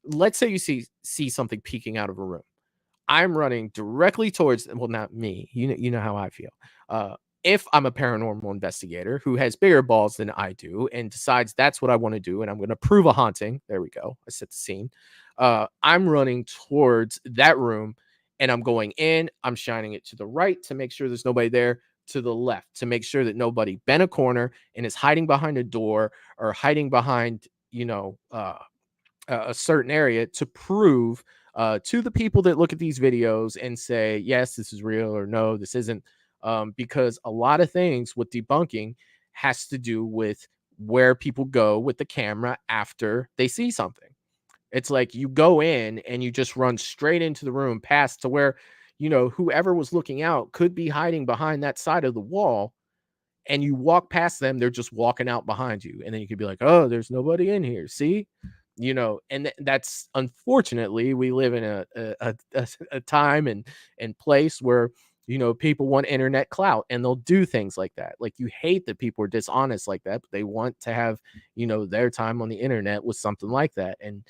let's say you see something peeking out of a room. I'm running directly towards, well, not me. You know how I feel. If I'm a paranormal investigator who has bigger balls than I do and decides that's what I want to do, and I'm going to prove a haunting, there we go, I set the scene. I'm running towards that room, and I'm going in. I'm shining it to the right to make sure there's nobody there, to the left to make sure that nobody bent a corner and is hiding behind a door or hiding behind, a certain area, to prove to the people that look at these videos and say, yes, this is real, or no, this isn't. Because a lot of things with debunking has to do with where people go with the camera after they see something. It's like you go in and you just run straight into the room past to where, whoever was looking out could be hiding behind that side of the wall, and you walk past them, they're just walking out behind you. And then you could be like, oh, there's nobody in here. See? And that's, unfortunately, we live in a time and place where, people want internet clout, and they'll do things like that. Like, you hate that people are dishonest like that, but they want to have, their time on the internet with something like that. And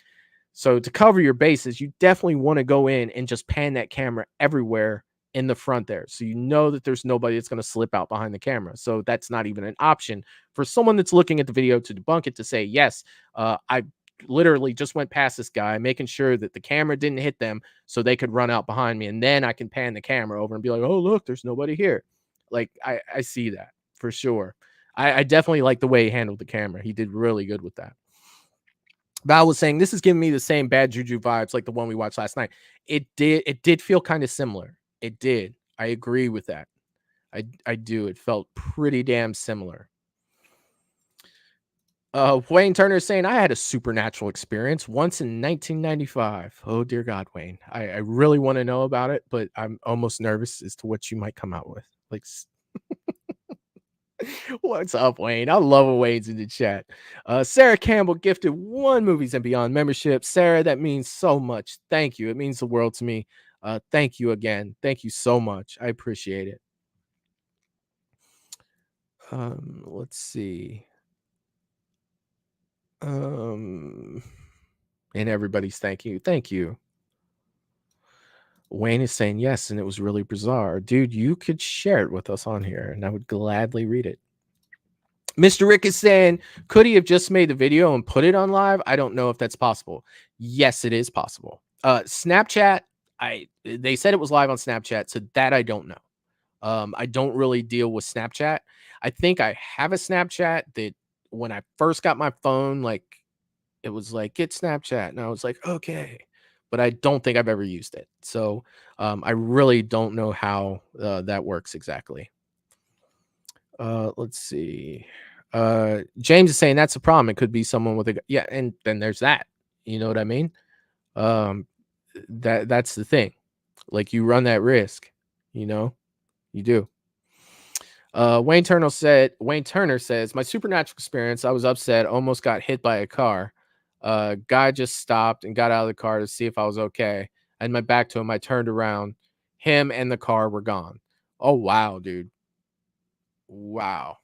so to cover your bases, you definitely want to go in and just pan that camera everywhere in the front there, so that there's nobody that's going to slip out behind the camera. So that's not even an option for someone that's looking at the video to debunk it, to say, yes, I literally just went past this guy, making sure that the camera didn't hit them so they could run out behind me, and then I can pan the camera over and be like, oh, look, there's nobody here. Like, I see that for sure. I definitely like the way he handled the camera. He did really good with that. Val was saying this is giving me the same bad juju vibes like the one we watched last night. It did feel kind of similar. It did. I agree with that. I do. It felt pretty damn similar. Wayne Turner is saying I had a supernatural experience once in 1995. Oh dear God, Wayne. I really want to know about it, but I'm almost nervous as to what you might come out with. Like, what's up, Wayne? I love when Wayne's in the chat. Sarah Campbell gifted 1 Movies and Beyond membership. Sarah, that means so much. Thank you. It means the world to me. Thank you again. Thank you so much. I appreciate it. Let's see. And everybody's thank you. Thank you. Wayne is saying yes, and it was really bizarre. Dude, you could share it with us on here, and I would gladly read it. Mr. Rick is saying, could he have just made the video and put it on live? I don't know if that's possible. Yes, it is possible. Snapchat, they said it was live on Snapchat, so that I don't know. I don't really deal with Snapchat. I think I have a Snapchat that when I first got my phone, like it was like, get Snapchat. And I was like, okay. But I don't think I've ever used it. So I really don't know how that works exactly. Let's see. James is saying that's a problem. It could be someone with a, yeah. And then there's that, you know what I mean? That's the thing. Like you run that risk, you know, you do. Wayne Turner says, my supernatural experience, I was upset, almost got hit by a car. Guy just stopped and got out of the car to see if I was okay. I had my back to him. I turned around. Him and the car were gone. Oh, wow, dude. Wow.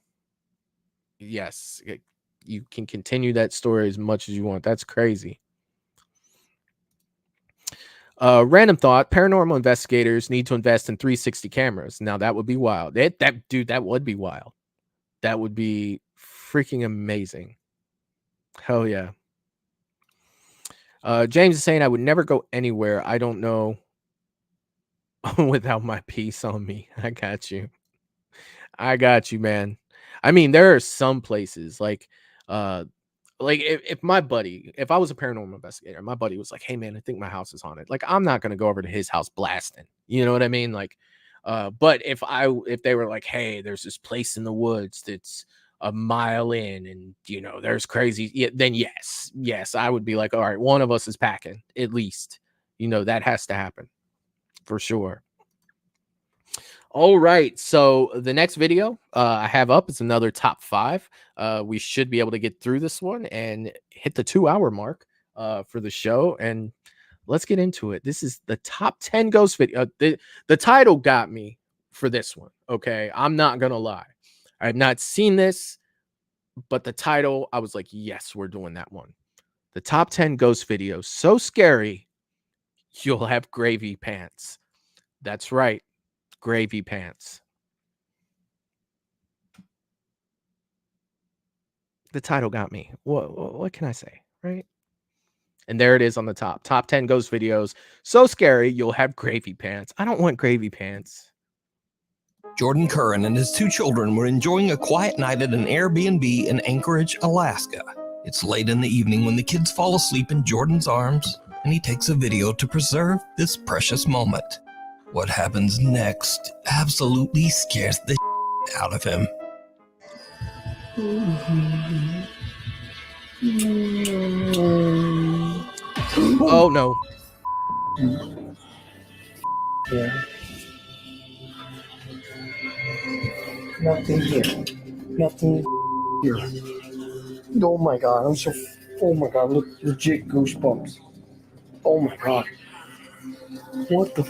Yes. You can continue that story as much as you want. That's crazy. Random thought, paranormal investigators need to invest in 360 cameras. Now that would be wild. That would be wild. That would be freaking amazing. Hell yeah. James is saying I would never go anywhere I don't know without my piece on me. I got you. I got you, man. I mean, there are some places like if my buddy, if I was a paranormal investigator, my buddy was like, hey man, I think my house is haunted. Like, I'm not gonna go over to his house blasting. You know what I mean? Like, but if they were like, hey, there's this place in the woods that's a mile in and you know there's crazy, then yes, I would be like, all right, one of us is packing at least. You know, that has to happen for sure. All right, so the next video I have up is another top 5. We should be able to get through this one and hit the 2-hour mark for the show, and let's get into it. This is the top 10 ghost video. The title got me for this one, okay? I'm not gonna lie. I have not seen this, but the title, I was like, yes, we're doing that one. The top 10 ghost videos, so scary, you'll have gravy pants. That's right. Gravy pants. The title got me. What can I say, right? And there it is on the top 10 ghost videos. So scary, you'll have gravy pants. I don't want gravy pants. Jordan Curran and his 2 children were enjoying a quiet night at an Airbnb in Anchorage, Alaska. It's late in the evening when the kids fall asleep in Jordan's arms, and he takes a video to preserve this precious moment. What happens next absolutely scares the out of him. Oh no. Yeah. Nothing here. Nothing here. Oh my god, I'm so. Oh my god, look, legit goosebumps. Oh my god. What the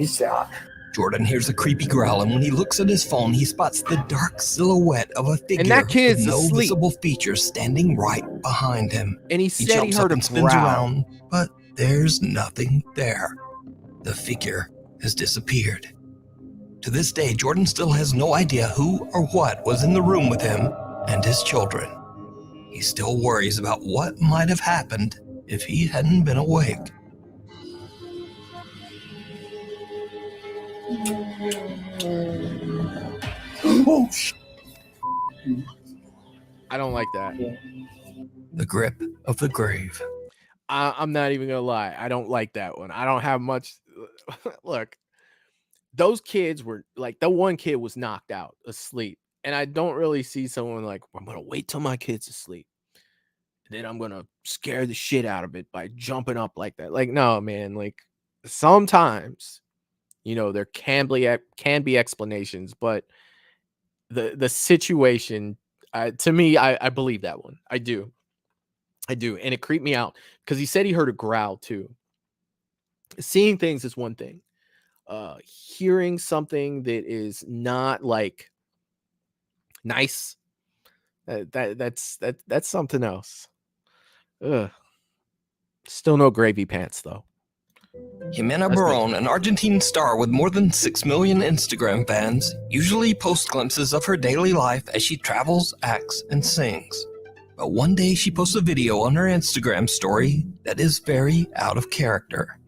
is that? Jordan hears a creepy growl, and when he looks at his phone, he spots the dark silhouette of a figure And that kid's with no asleep. visible features standing right behind him. And he said he jumps heard up a and spins growl. around, but there's nothing there. The figure has disappeared. To this day, Jordan still has no idea who or what was in the room with him and his children. He still worries about what might have happened if he hadn't been awake. Oh, I don't like that. yeah. The Grip of the Grave. I'm not even gonna lie. I don't like that one. I don't have much. Look, those kids were like, the one kid was knocked out asleep, and I don't really see someone like, I'm gonna wait till my kid's asleep, and then I'm gonna scare the shit out of it by jumping up like that. Like, no, man. Like, sometimes, there can be explanations, but the situation, to me, I believe that one. I do, and it creeped me out because he said he heard a growl too. Seeing things is one thing. Hearing something that is not like nice, that's something else. Ugh. Still no gravy pants though. Jimena Barón, an Argentine star with more than 6 million Instagram fans, usually posts glimpses of her daily life as she travels, acts, and sings. But one day she posts a video on her Instagram story that is very out of character.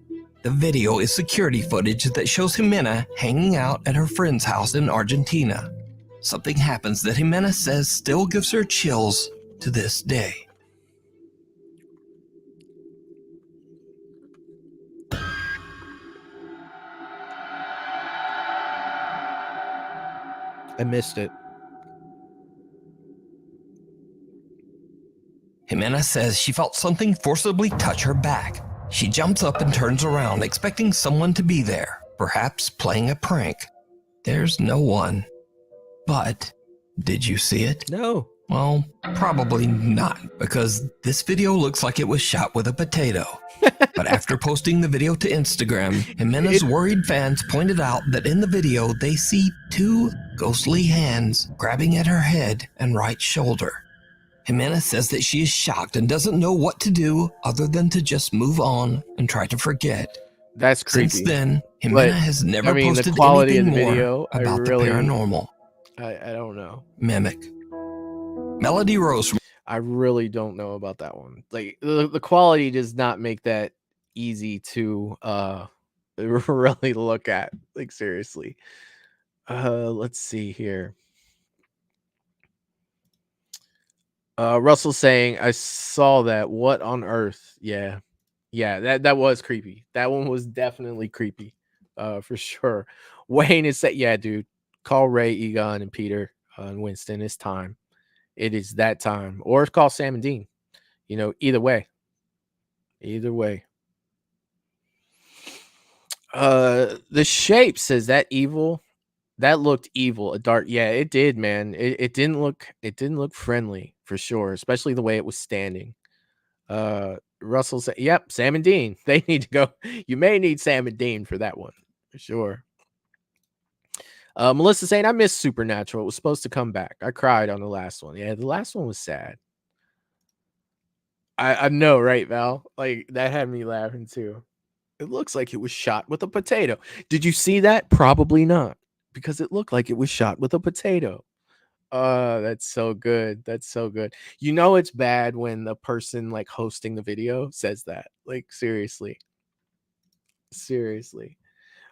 The video is security footage that shows Jimena hanging out at her friend's house in Argentina. Something happens that Jimena says still gives her chills to this day. I missed it. Jimena says she felt something forcibly touch her back. She jumps up and turns around, expecting someone to be there, perhaps playing a prank. There's no one. But did you see it? No. Well, probably not, because this video looks like it was shot with a potato. But after posting the video to Instagram, Jimena's worried fans pointed out that in the video they see two ghostly hands grabbing at her head and right shoulder. Jimena says that she is shocked and doesn't know what to do other than to just move on and try to forget. That's creepy. Since then, Jimena has never posted the quality anything of the more video, about the paranormal. I don't know. Mimic. Melody Rose. I really don't know about that one. Like, the quality does not make that easy to really look at. Like, seriously. Let's see here. Russell saying, I saw that. What on earth? Yeah, that was creepy. That one was definitely creepy, for sure. Wayne is that, yeah, dude. Call Ray, Egon, and Peter and Winston. It's time. It is that time. Or call Sam and Dean. Either way. Either way. The Shape says that evil. That looked evil. A dart. Yeah, it did, man. It didn't look friendly for sure, especially the way it was standing. Russell said, yep, Sam and Dean. They need to go. You may need Sam and Dean for that one, for sure. Melissa saying, I miss Supernatural. It was supposed to come back. I cried on the last one. Yeah, the last one was sad. I know, right, Val? Like, that had me laughing too. It looks like it was shot with a potato. Did you see that? Probably not, because it looked like it was shot with a potato. That's so good. That's so good. It's bad when the person like hosting the video says that. Like, seriously.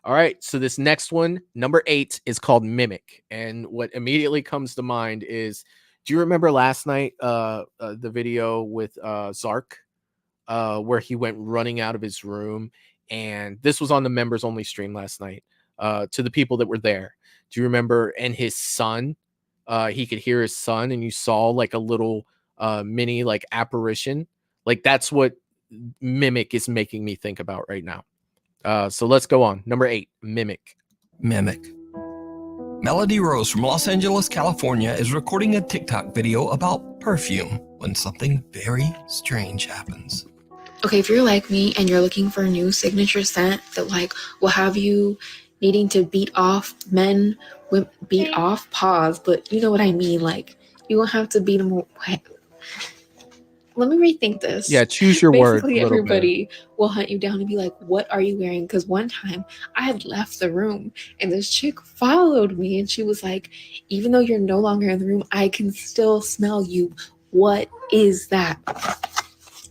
All right, so this next one, number 8, is called Mimic. And what immediately comes to mind is, do you remember last night the video with Zark, where he went running out of his room? And this was on the members only stream last night, to the people that were there. Do you remember? And his son, he could hear his son, and you saw like a little mini like apparition. Like, that's what Mimic is making me think about right now. So let's go on. Number 8, Mimic. Melody Rose from Los Angeles, California is recording a TikTok video about perfume when something very strange happens. Okay, if you're like me and you're looking for a new signature scent that like will have you needing to beat off men, beat off pause, but you know what I mean, like you won't have to beat them. Let me rethink this. Yeah, choose your word. Basically, everybody will hunt you down and be like, what are you wearing? Because one time I had left the room and this chick followed me and she was like, even though you're no longer in the room, I can still smell you. What is that?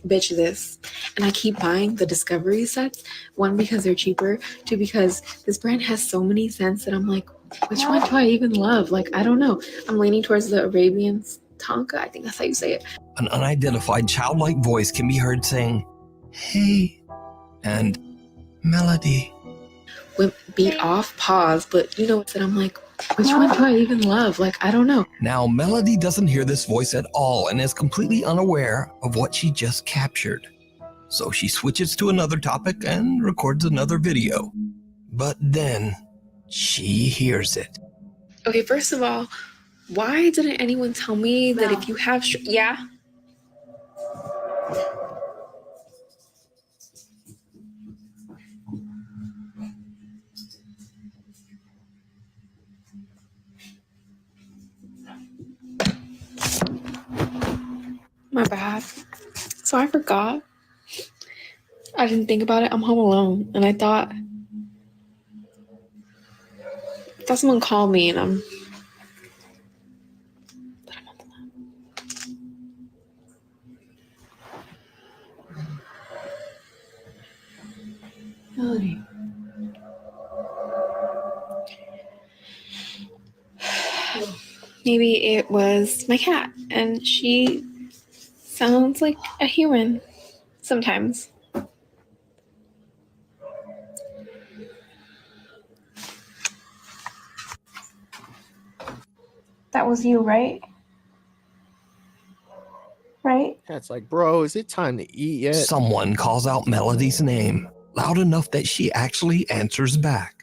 Bitch, this. And I keep buying the Discovery sets. 1, because they're cheaper. 2, because this brand has so many scents that I'm like, which one do I even love? Like, I don't know. I'm leaning towards the Arabian Tonka, I think that's how you say it. An unidentified childlike voice can be heard saying, "Hey," and "Melody." Went beat off, pause, but you know what? I'm like, which one do I even love? Like, I don't know. Now, Melody doesn't hear this voice at all and is completely unaware of what she just captured. So she switches to another topic and records another video. But then she hears it. Okay, first of all, why didn't anyone tell me that if you have yeah? My bad. So I forgot. I didn't think about it. I'm home alone, and I thought someone called me, and I'm Melody. Maybe it was my cat, and she sounds like a human sometimes. That was you, right? Right? Yeah, it's like, bro, is it time to eat yet? Someone calls out Melody's name, loud enough that she actually answers back.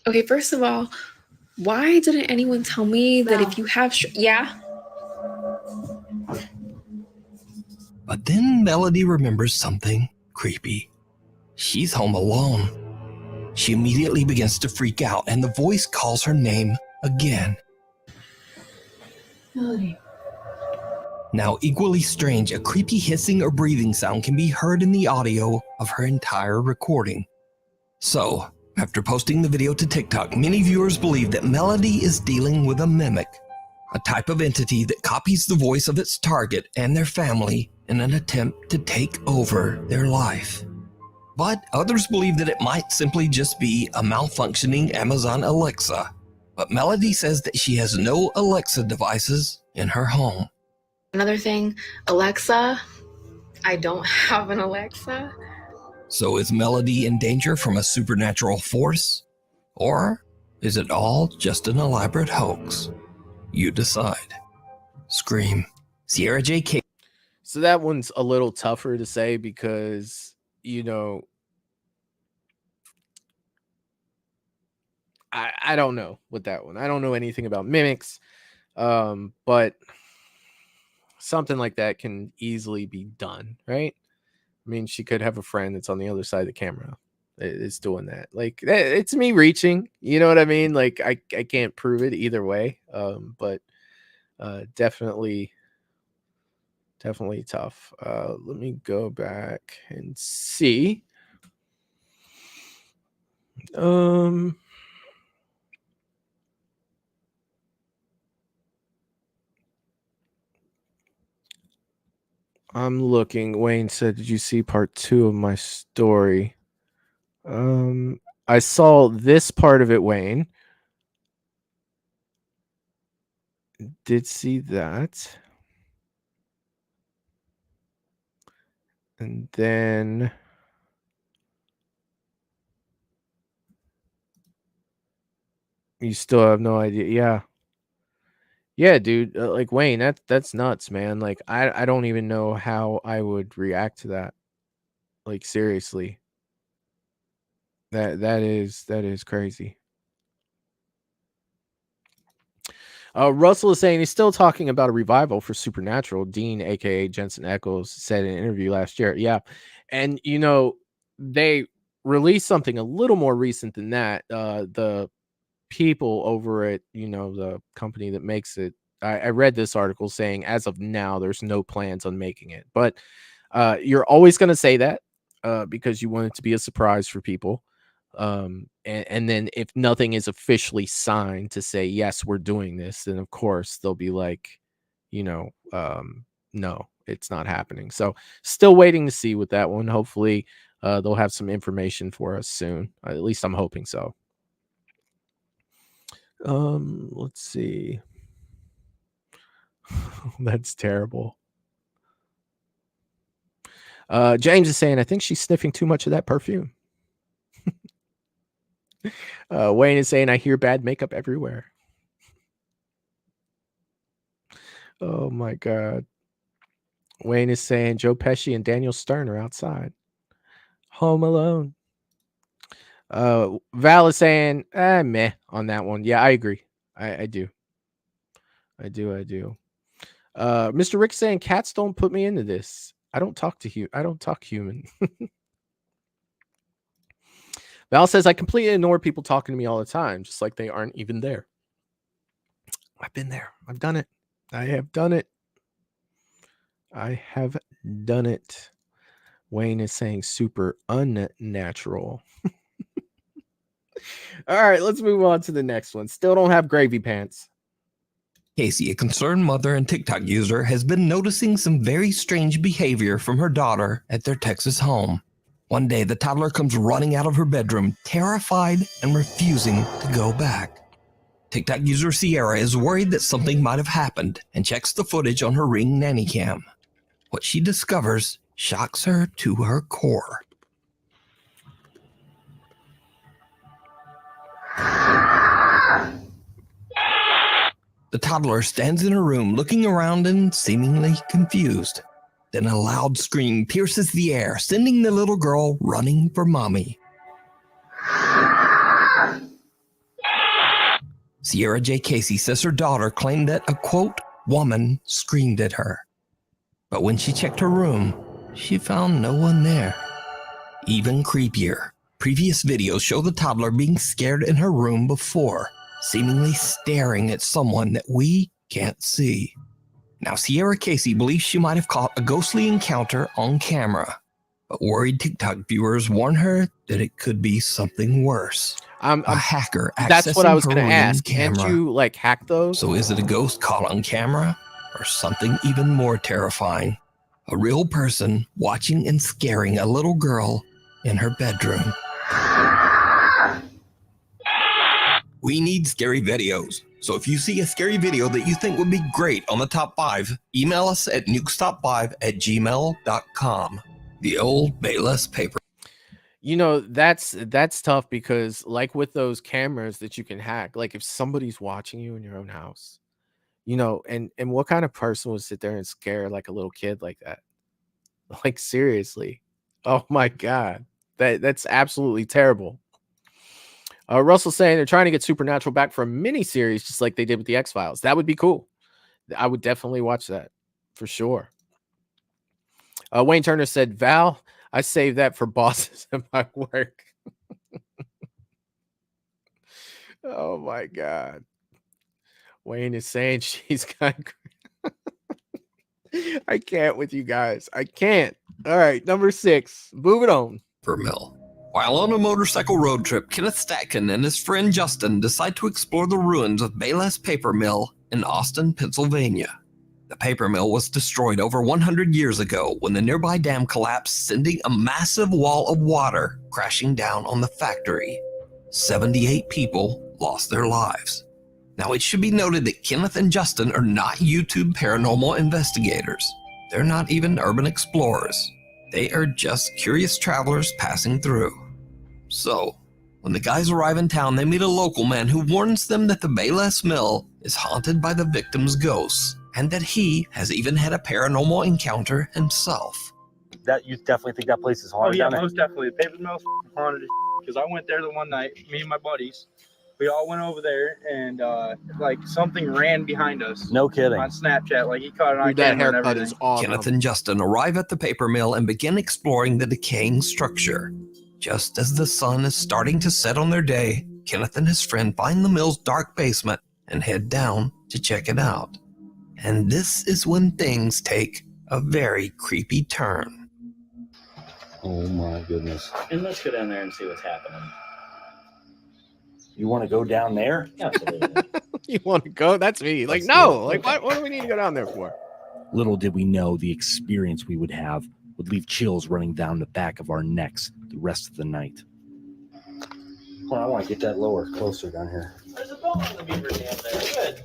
Okay, first of all, why didn't anyone tell me that if you have yeah? But then Melody remembers something creepy. She's home alone. She immediately begins to freak out, and the voice calls her name again. Melody. Now, equally strange, a creepy hissing or breathing sound can be heard in the audio of her entire recording. So, after posting the video to TikTok, many viewers believe that Melody is dealing with a mimic, a type of entity that copies the voice of its target and their family in an attempt to take over their life. But others believe that it might simply just be a malfunctioning Amazon Alexa. But Melody says that she has no Alexa devices in her home. Another thing, Alexa, I don't have an Alexa. So is Melody in danger from a supernatural force? Or is it all just an elaborate hoax? You decide. Scream. Sierra J.K. So that one's a little tougher to say because, you know, I don't know with that one. I don't know anything about mimics, but something like that can easily be done, right? I mean, she could have a friend that's on the other side of the camera is doing that. Like, it's me reaching, you know what I mean? Like, I can't prove it either way, but definitely tough. Let me go back and see. I'm looking. Wayne said, "Did you see part 2 of my story?" I saw this part of it, Wayne. Did see that. And then you still have no idea. Yeah. Yeah, dude. Like, Wayne, that's nuts, man. Like, I don't even know how I would react to that. Like, seriously. That is crazy. Russell is saying he's still talking about a revival for Supernatural. Dean, aka Jensen Ackles, said in an interview last year. Yeah. And you know, they released something a little more recent than that. The people over at, you know, the company that makes it, I read this article saying as of now there's no plans on making it. But you're always going to say that because you want it to be a surprise for people. And then if nothing is officially signed to say yes, we're doing this, then of course they'll be like, you know, no, it's not happening. So still waiting to see with that one. Hopefully they'll have some information for us soon. At least I'm hoping so. Let's see. That's terrible. James is saying, I think she's sniffing too much of that perfume. Wayne is saying, I hear bad makeup everywhere. Oh my God. Wayne is saying Joe Pesci and Daniel Stern are outside. Home Alone. Val is saying, meh on that one. Yeah, I agree. I do. I do. Mr. Rick saying cats don't put me into this. I don't talk human. Val says I completely ignore people talking to me all the time, just like they aren't even there. I've been there. I've done it. I have done it. Wayne is saying super unnatural. All right, let's move on to the next one. Still don't have gravy pants. Casey, a concerned mother and TikTok user, has been noticing some very strange behavior from her daughter at their Texas home. One day, the toddler comes running out of her bedroom, terrified and refusing to go back. TikTok user Sierra is worried that something might have happened and checks the footage on her Ring nanny cam. What she discovers shocks her to her core. The toddler stands in her room looking around and seemingly confused. Then a loud scream pierces the air, sending the little girl running for mommy. Sierra J. Casey says her daughter claimed that a, quote, woman screamed at her. But when she checked her room, she found no one there. Even creepier, previous videos show the toddler being scared in her room before, seemingly staring at someone that we can't see. Now, Sierra Casey believes she might have caught a ghostly encounter on camera, but worried TikTok viewers warn her that it could be something worse. A hacker accessing That's what I was her going to Ring ask. camera. Can't you like hack those? So is it a ghost caught on camera or something even more terrifying? A real person watching and scaring a little girl in her bedroom. We need scary videos. So if you see a scary video that you think would be great on the top 5, email us at nukestop5@gmail.com. The old Bayless paper. You know, that's tough because like with those cameras that you can hack, like if somebody's watching you in your own house, you know, and what kind of person would sit there and scare like a little kid like that? Like seriously. Oh my God. That's absolutely terrible. Russell saying they're trying to get Supernatural back for a mini series, just like they did with the X-Files. That would be cool. I would definitely watch that for sure. Wayne Turner said, Val, I saved that for bosses at my work. Oh my God. Wayne is saying she's got. I can't with you guys. I can't. All right, number 6. Move it on. Mill. While on a motorcycle road trip, Kenneth Statkin and his friend Justin decide to explore the ruins of Bayless Paper Mill in Austin, Pennsylvania. The paper mill was destroyed over 100 years ago when the nearby dam collapsed, sending a massive wall of water crashing down on the factory. 78 people lost their lives. Now, it should be noted that Kenneth and Justin are not YouTube paranormal investigators. They're not even urban explorers. They are just curious travelers passing through. So, when the guys arrive in town, they meet a local man who warns them that the Bayless Mill is haunted by the victims' ghosts, and that he has even had a paranormal encounter himself. That you definitely think that place is haunted? Oh yeah, down there? most definitely. The paper mill's haunted because I went there the one night, me and my buddies. We all went over there and like something ran behind us. No kidding. On Snapchat, like he caught it on Dude, that camera and haircut everything. is awesome. Kenneth and Justin arrive at the paper mill and begin exploring the decaying structure. Just as the sun is starting to set on their day, Kenneth and his friend find the mill's dark basement and head down to check it out. And this is when things take a very creepy turn. Oh my goodness. And let's go down there and see what's happening. You want to go down there? Absolutely. You want to go? That's me. Like, no. Like, what do we need to go down there for? Little did we know the experience we would have would leave chills running down the back of our necks the rest of the night. Well, I want to get that lower, closer down here. There's a bone in the beaver dam there. Good.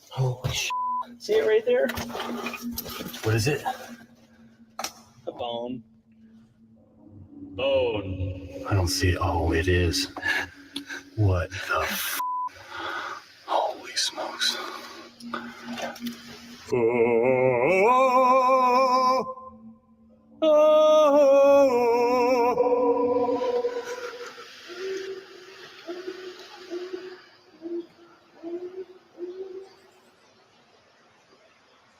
Holy shit. See it right there? What is it? A bone. Bone. I don't see it. Oh, it is. What the Holy smokes.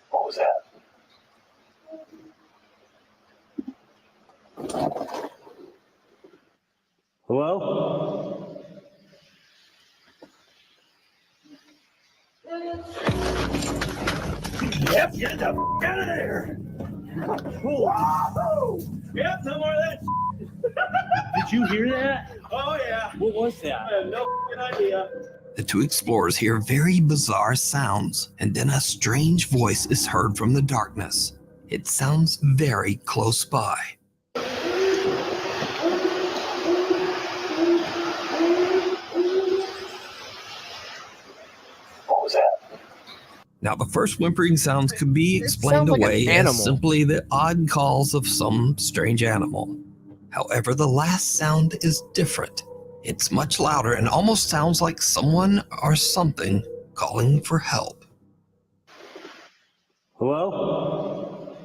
What was that? Hello? Yep, get the f out of there. Whoa! Yep, no more of that. Did you hear that? Oh, yeah. What was that? I have no idea. The two explorers hear very bizarre sounds, and then a strange voice is heard from the darkness. It sounds very close by. What was that? Now, the first whimpering sounds could be explained like an away as animal. simply the odd calls of some strange animal. However, the last sound is different. It's much louder and almost sounds like someone or something calling for help. Hello?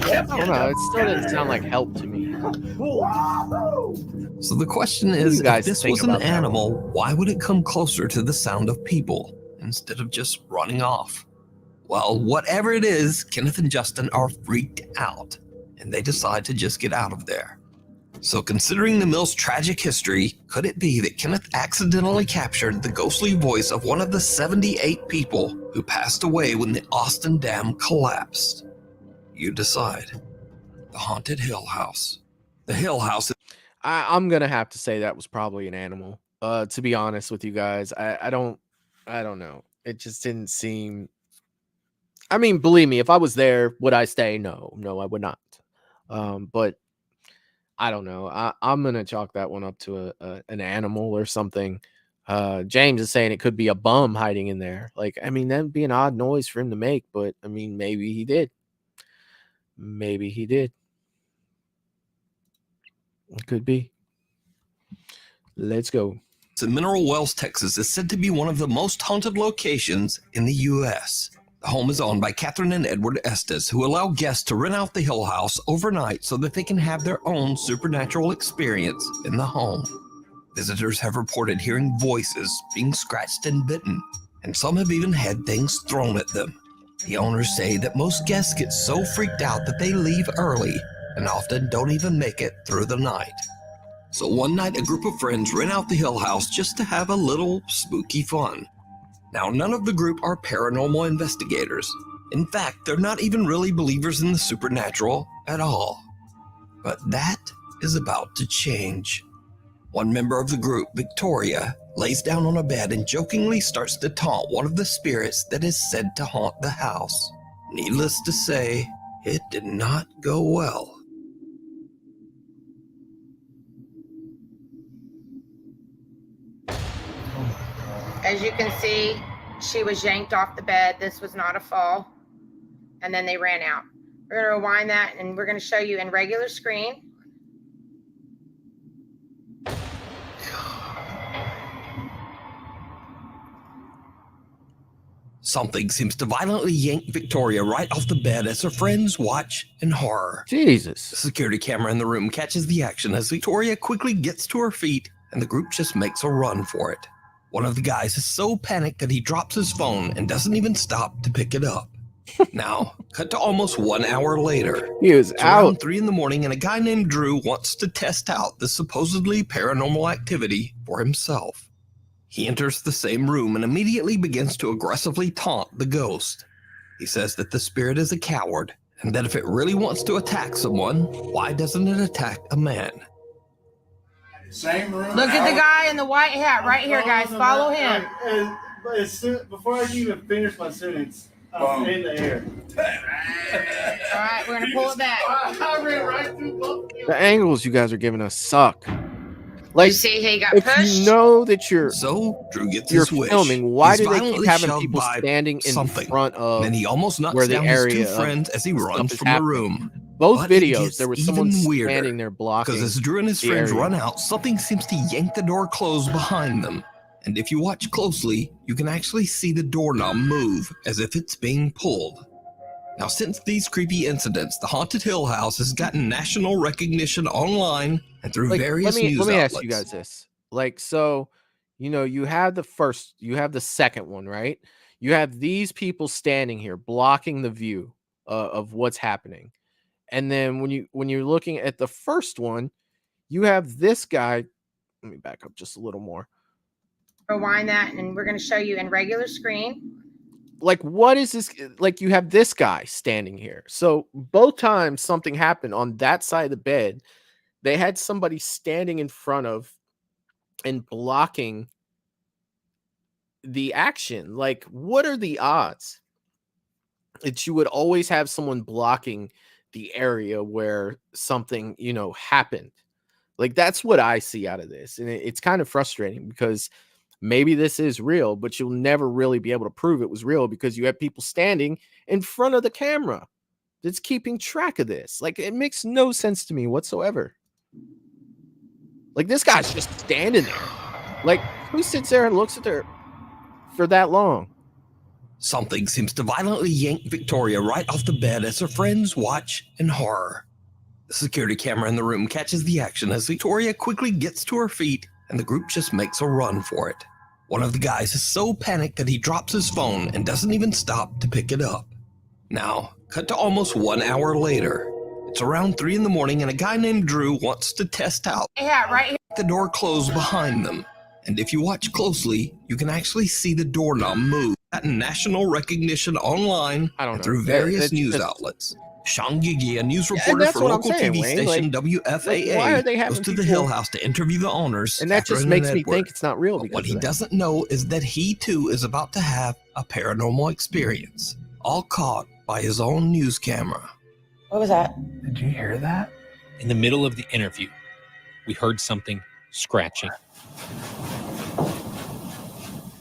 I don't know. It still didn't sound like help to me. So the question is, You guys if this think was an about that animal, why would it come closer to the sound of people instead of just running off? Well, whatever it is, Kenneth and Justin are freaked out, and they decide to just get out of there. So considering the mill's tragic history, could it be that Kenneth accidentally captured the ghostly voice of one of the 78 people who passed away when the Austin Dam collapsed? You decide. The Haunted Hill House. The Hill House. I'm gonna have to say that was probably an animal. To be honest with you guys, I don't know. It just didn't seem. I mean, believe me, if I was there, would I stay? No, I would not. But I don't know. I'm gonna chalk that one up to an animal or something. James is saying it could be a bum hiding in there. Like, I mean, that'd be an odd noise for him to make, but I mean, maybe he did. Maybe he did. It could be. Let's go. In Mineral Wells, Texas is said to be one of the most haunted locations in the U.S. The home is owned by Catherine and Edward Estes, who allow guests to rent out the Hill House overnight so that they can have their own supernatural experience in the home. Visitors have reported hearing voices, being scratched and bitten, and some have even had things thrown at them. The owners say that most guests get so freaked out that they leave early and often don't even make it through the night. So one night, a group of friends rent out the Hill House just to have a little spooky fun. Now, none of the group are paranormal investigators. In fact, they're not even really believers in the supernatural at all. But that is about to change. One member of the group, Victoria, lays down on a bed and jokingly starts to taunt one of the spirits that is said to haunt the house. Needless to say, it did not go well. As you can see, she was yanked off the bed. This was not a fall. And then they ran out. We're going to rewind that and we're going to show you in regular screen. Something seems to violently yank Victoria right off the bed as her friends watch in horror. Jesus. The security camera in the room catches the action as Victoria quickly gets to her feet and the group just makes a run for it. One of the guys is so panicked that he drops his phone and doesn't even stop to pick it up. Now, cut to almost 1 hour later. He was It's out. around 3 a.m. and a guy named Drew wants to test out the supposedly paranormal activity for himself. He enters the same room and immediately begins to aggressively taunt the ghost. He says that the spirit is a coward and that if it really wants to attack someone, why doesn't it attack a man? Same room. Look at the guy in the white hat right here, guys. Follow him. Before I can even finish my sentence, I'm in the air. All right, we're going to pull it back. I ran right through both of you. The angles you guys are giving us suck. Like, see he got if pushed? you know that you're Drew gets you're his wish. filming, why He's do they keep violently having shoved people by standing in something. front of Then he almost knocks where the down his two area of friends as he the stuff runs is from the happening? room. Both But it videos, gets there was someone even weirder, standing there blocking. because as Drew and his the friends area. run out, something seems to yank the door closed behind them. And if you watch closely, you can actually see the doorknob move as if it's being pulled. Now, since these creepy incidents, the Haunted Hill House has gotten national recognition online and through Like, various news let me outlets. ask you guys this. Like, so, you know, you have the second one, right? You have these people standing here blocking the view of what's happening. And then when you're looking at the first one, you have this guy. Let me back up just a little more. Rewind that, and we're going to show you in regular screen. Like, what is this? Like, you have this guy standing here. So both times something happened on that side of the bed, they had somebody standing in front of and blocking the action. Like, what are the odds that you would always have someone blocking the area where something, you know, happened? Like, that's what I see out of this. And it's kind of frustrating because maybe this is real, but you'll never really be able to prove it was real because you have people standing in front of the camera that's keeping track of this. Like, it makes no sense to me whatsoever. Like, this guy's just standing there. Like, who sits there and looks at her for that long? Something seems to violently yank Victoria right off the bed as her friends watch in horror. The security camera in the room catches the action as Victoria quickly gets to her feet and the group just makes a run for it. One of the guys is so panicked that he drops his phone and doesn't even stop to pick it up. Now, cut to almost 1 hour later. It's around 3 in the morning and a guy named Drew wants to test out right here. the door closed behind them. And if you watch closely, you can actually see the doorknob move. Gotten national recognition online and through various news outlets. Sean Gigi, a news reporter for local TV station WFAA, goes to the Hill House to interview the owners. And that just makes me think it's not real. But what he doesn't know is that he too is about to have a paranormal experience, all caught by his own news camera. What was that? Did you hear that? In the middle of the interview, we heard something scratching.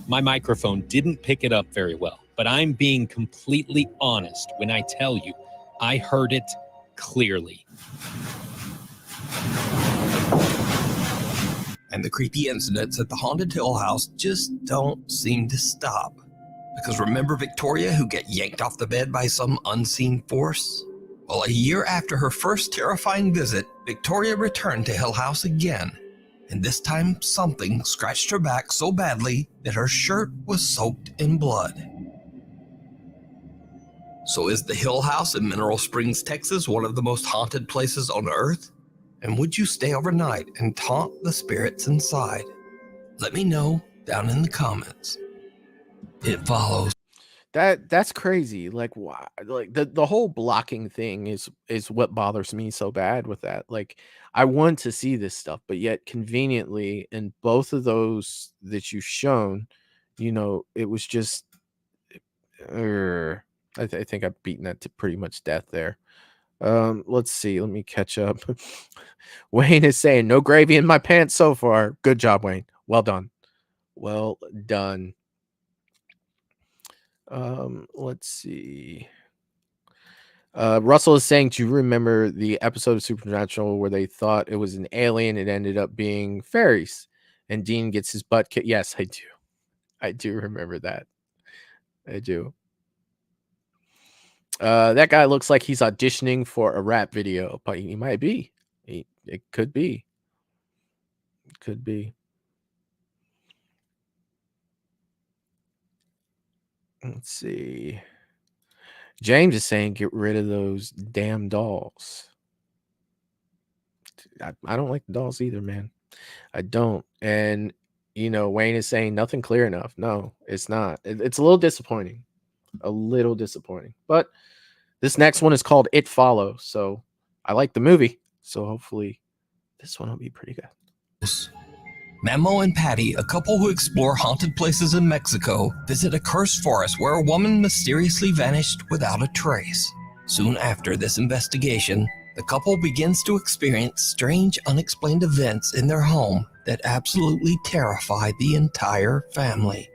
My microphone didn't pick it up very well, but I'm being completely honest when I tell you I heard it clearly. And the creepy incidents at the Haunted Hill House just don't seem to stop. Because remember Victoria, who got yanked off the bed by some unseen force? Well, a year after her first terrifying visit, Victoria returned to Hill House again. And this time, something scratched her back so badly that her shirt was soaked in blood. So is the Hill House in Mineral Springs, Texas, one of the most haunted places on Earth? And would you stay overnight and taunt the spirits inside? Let me know down in the comments. It follows. That's crazy. Like, why? Like, the whole blocking thing is what bothers me so bad with that. Like, I want to see this stuff, but yet conveniently in both of those that you've shown, you know, it was just I think I've beaten that to pretty much death there. Let's see. Let me catch up. Wayne is saying no gravy in my pants so far. Good job, Wayne. Well done. Well done. Let's see. Russell is saying, do you remember the episode of Supernatural where they thought it was an alien? It ended up being fairies, and Dean gets his butt kicked. Yes, I do. I do remember that. I do. That guy looks like he's auditioning for a rap video, but he might be. It could be. It could be. Let's see. James is saying get rid of those damn dolls. I don't like the dolls either, man. I don't. And, you know, Wayne is saying nothing clear enough. No, it's not. It's a little disappointing. A little disappointing. But this next one is called It Follows. So I like the movie. So hopefully this one will be pretty good. Memo and Patty, a couple who explore haunted places in Mexico, visit a cursed forest where a woman mysteriously vanished without a trace. Soon after this investigation, the couple begins to experience strange, unexplained events in their home that absolutely terrified the entire family.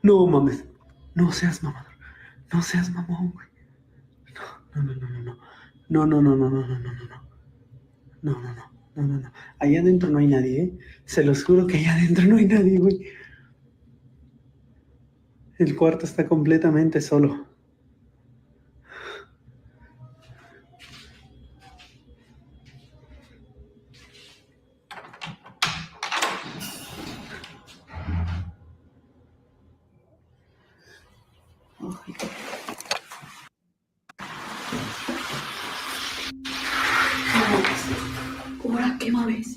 No mames. No seas mamón. No seas mamón, güey. No, no, no, no, no. No, no, no, no, no, no, no, no, no. No, no, no, no, no, no. Allá adentro no hay nadie, ¿eh? Se los juro que allá adentro no hay nadie, güey. El cuarto está completamente solo. ¿Ahora qué mames?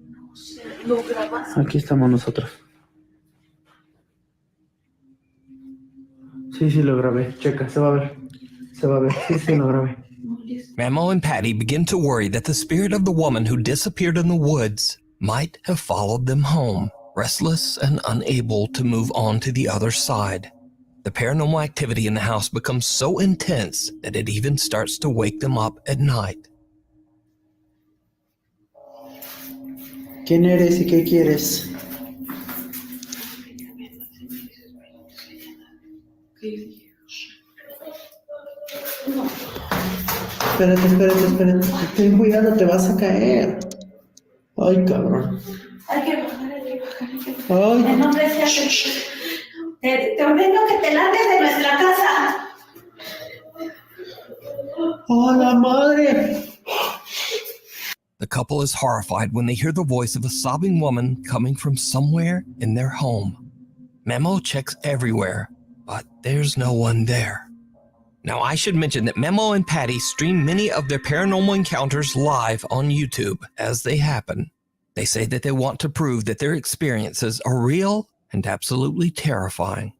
No sé, lo grabas. Aquí estamos nosotros. Sí, sí, lo grabé. Checa, se va a ver. Se va a ver. Sí, sí, lo grabé. Memo and Patty begin to worry that the spirit of the woman who disappeared in the woods might have followed them home, restless and unable to move on to the other side. The paranormal activity in the house becomes so intense that it even starts to wake them up at night. ¿Quién eres y qué quieres? Espérate. Ten cuidado, te vas a caer. Ay, cabrón. Hay que bajar, hay que bajar. Ay. En nombre de Jesús. Te ordeno que te largues de nuestra casa. ¡Oh, la madre! The couple is horrified when they hear the voice of a sobbing woman coming from somewhere in their home. Memo checks everywhere, but there's no one there. Now, I should mention that Memo and Patty stream many of their paranormal encounters live on YouTube as they happen. They say that they want to prove that their experiences are real and absolutely terrifying.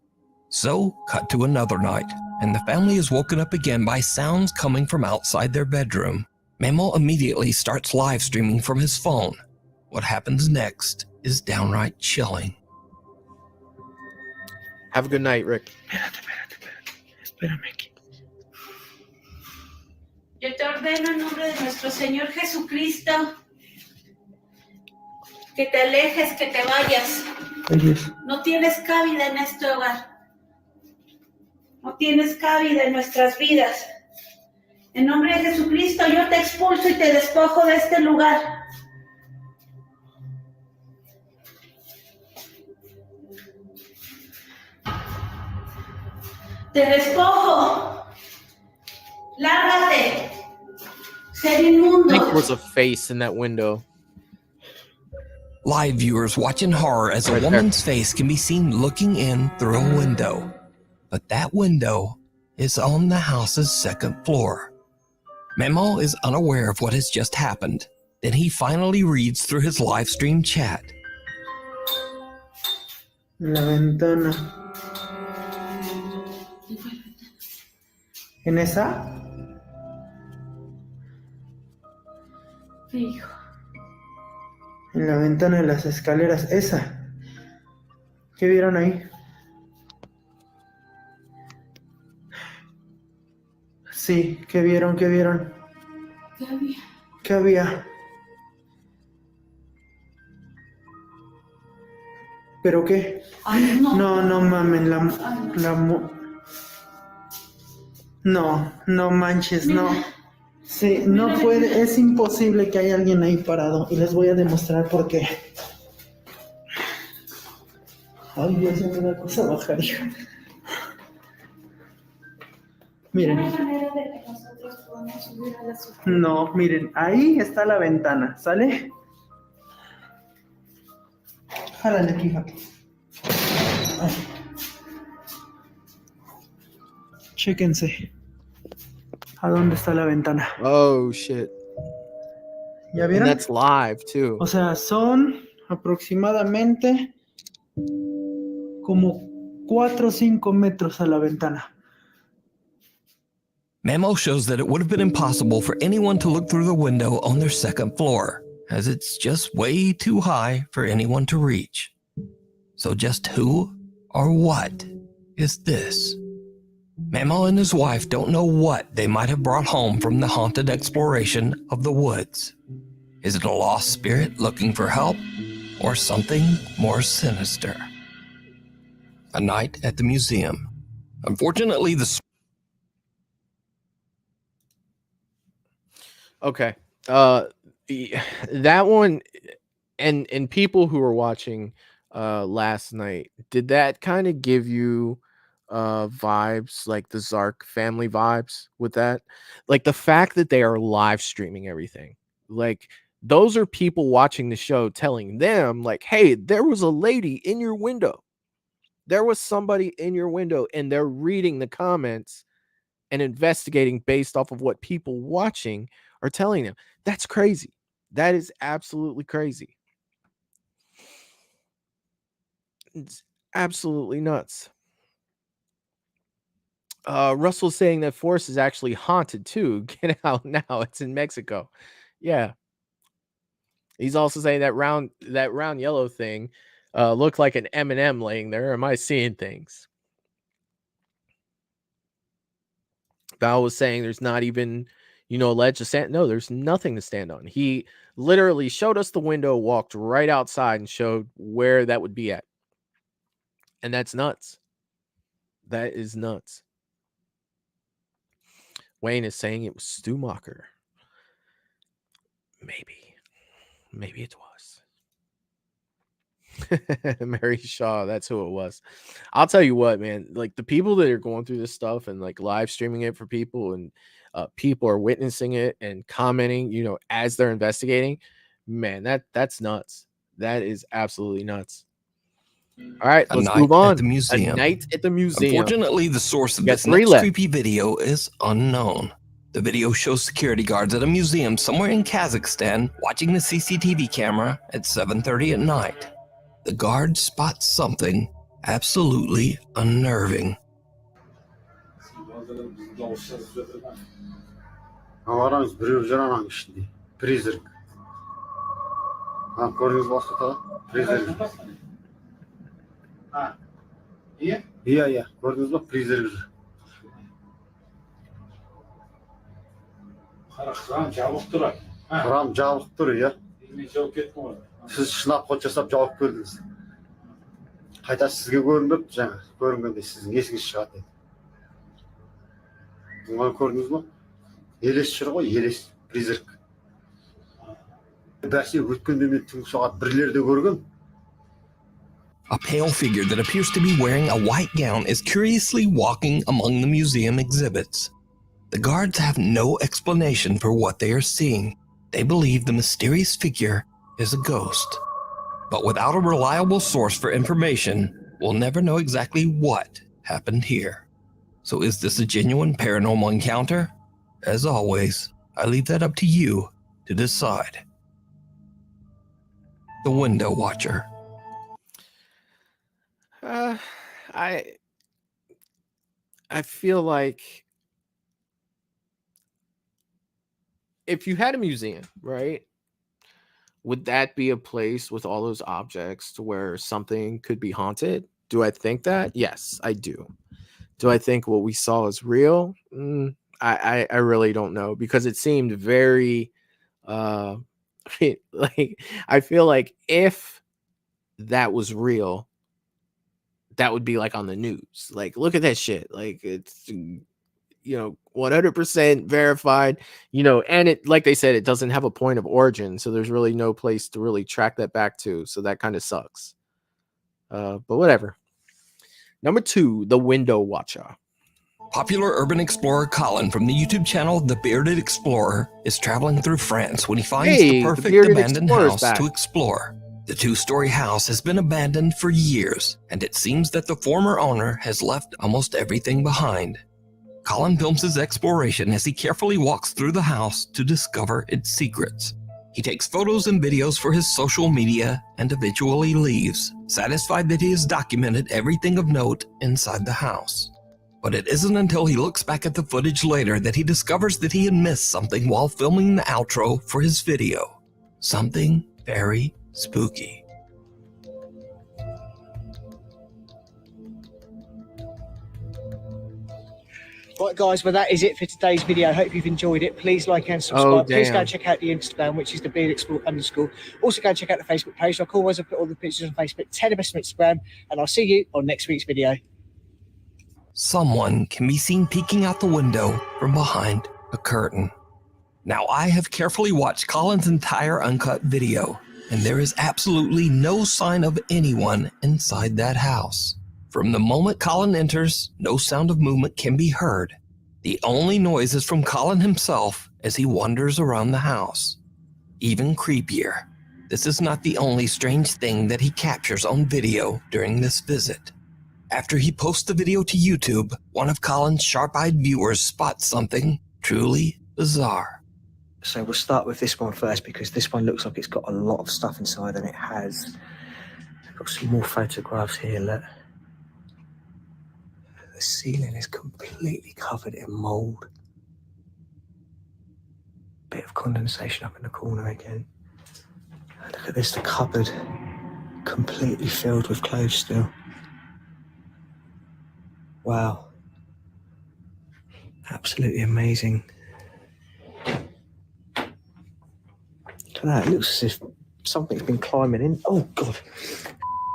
So, cut to another night, and the family is woken up again by sounds coming from outside their bedroom. Memo immediately starts live streaming from his phone. What happens next is downright chilling. Have a good night, Rick. Espérame aquí. Yo te ordeno en nombre de nuestro Señor Jesucristo que te alejes, que te vayas. Oyes. No tienes cabida en este hogar. No tienes cabida en nuestras vidas. En nombre de Jesucristo, yo te expulso y te despojo de este lugar. Te despojo. Lárgate. Ser I think there inmundo. was a face in that window. Live viewers watch in horror as a Right there. woman's face can be seen looking in through a window. But that window is on the house's second floor. Memo is unaware of what has just happened. Then he finally reads through his live stream chat. La ventana. ¿En esa? Hijo. En la ventana de las escaleras. Esa. ¿Qué vieron ahí? Sí, ¿qué vieron? ¿Qué vieron? ¿Qué había? ¿Qué había? ¿Pero qué? Ay, no. No mamen, no manches, no. Sí, no puede, es imposible que haya alguien ahí parado. Y les voy a demostrar por qué. Ay, Dios, ya me da cosa bajar, hija. Miren. No hay manera de que nosotros podamos subir a la superficie. No, miren, ahí está la ventana, ¿sale? Jálale aquí, hija. Ay. Chéquense. ¿A dónde está la ventana? Oh, shit. ¿Ya And vieron? that's live, too. O sea, son aproximadamente como 4 o 5 metros a la ventana. Memo shows that it would have been impossible for anyone to look through the window on their second floor, as it's just way too high for anyone to reach. So just who or what is this? Mamo and his wife don't know what they might have brought home from the haunted exploration of the woods. Is it a lost spirit looking for help, or something more sinister? A night at the museum. Unfortunately, Okay. That one, and people who were watching last night, did that kind of give you vibes like the Zark family vibes with that? Like the fact that they are live streaming everything. Like those are people watching the show telling them like, "Hey, there was a lady in your window. There was somebody in your window," and they're reading the comments and investigating based off of what people watching are telling them. That's crazy. That is absolutely crazy. It's absolutely nuts. Russell's saying that Forest is actually haunted too. Get out now. It's in Mexico. Yeah. He's also saying that round yellow thing looked like an M&M laying there. Am I seeing things? Val was saying there's not even, a ledge to stand. No, there's nothing to stand on. He literally showed us the window, walked right outside, and showed where that would be at. And that's nuts. That is nuts. Wayne is saying it was Stu Mocker. Maybe it was. Mary Shaw, that's who it was. I'll tell you what, man, like the people that are going through this stuff and like live streaming it for people, and people are witnessing it and commenting, as they're investigating, man, that's nuts. That is absolutely nuts. All right, let's move on. At the museum. A night at the museum. Unfortunately, the source of this next creepy video is unknown. The video shows security guards at a museum somewhere in Kazakhstan watching the CCTV camera at 7:30 at night. The guard spots something absolutely unnerving. Aramız біреу ананың ішінде. Призрак. Көрдіңіз бе осында? Призрак. Иә, көрдіңіз бе? Призрак жүр. Кран жабық тұр. Кран жабық тұр, иә. Мен жауып кеттім ғой. Сіз шынап қот жасап жауып көрдіңіз. Қайта сізге көрініп, жаңа көрінгенде сіздің есіңіз шығады. Бұны көрдіңіз бе? Елес жүр ғой, елес, призрак. Бәсе өткенде мен түнгі сағат 1-лерде көрген. A pale figure that appears to be wearing a white gown is curiously walking among the museum exhibits. The guards have no explanation for what they are seeing. They believe the mysterious figure is a ghost. But without a reliable source for information, we'll never know exactly what happened here. So is this a genuine paranormal encounter? As always, I leave that up to you to decide. The Window Watcher. I feel like if you had a museum, right, would that be a place with all those objects to where something could be haunted? Do I think that? Yes, I do. Do I think what we saw is real? I really don't know, because it seemed very like, I feel like if that was real, that would be like on the news. Like, look at that shit. Like, it's 100% verified, and it, like they said, it doesn't have a point of origin, so there's really no place to really track that back to, so that kind of sucks. But whatever. Number 2, The Window Watcher. Popular urban explorer Colin from the YouTube channel The Bearded Explorer is traveling through France when he finds the perfect abandoned house to explore. The 2-story house has been abandoned for years, and it seems that the former owner has left almost everything behind. Colin films his exploration as he carefully walks through the house to discover its secrets. He takes photos and videos for his social media and eventually leaves, satisfied that he has documented everything of note inside the house. But it isn't until he looks back at the footage later that he discovers that he had missed something while filming the outro for his video. Something very spooky. Right, guys, well, that is it for today's video. I hope you've enjoyed it. Please like and subscribe. Please go damn. and check out the Instagram, which is the Beard Explore _. Also, go and check out the Facebook page. Like always, I'll put all the pictures on Facebook. 10 of us on Instagram, and I'll see you on next week's video. Someone can be seen peeking out the window from behind a curtain. Now, I have carefully watched Colin's entire uncut video, and there is absolutely no sign of anyone inside that house. From the moment Colin enters, no sound of movement can be heard. The only noise is from Colin himself as he wanders around the house. Even creepier, this is not the only strange thing that he captures on video during this visit. After he posts the video to YouTube, one of Colin's sharp-eyed viewers spots something truly bizarre. So we'll start with this one first, because this one looks like it's got a lot of stuff inside, and it has. I've got some more photographs here. Look. The ceiling is completely covered in mold. Bit of condensation up in the corner again. And look at this, the cupboard completely filled with clothes still. Wow. Absolutely amazing. Look at that, it looks as if something's been climbing in. Oh God.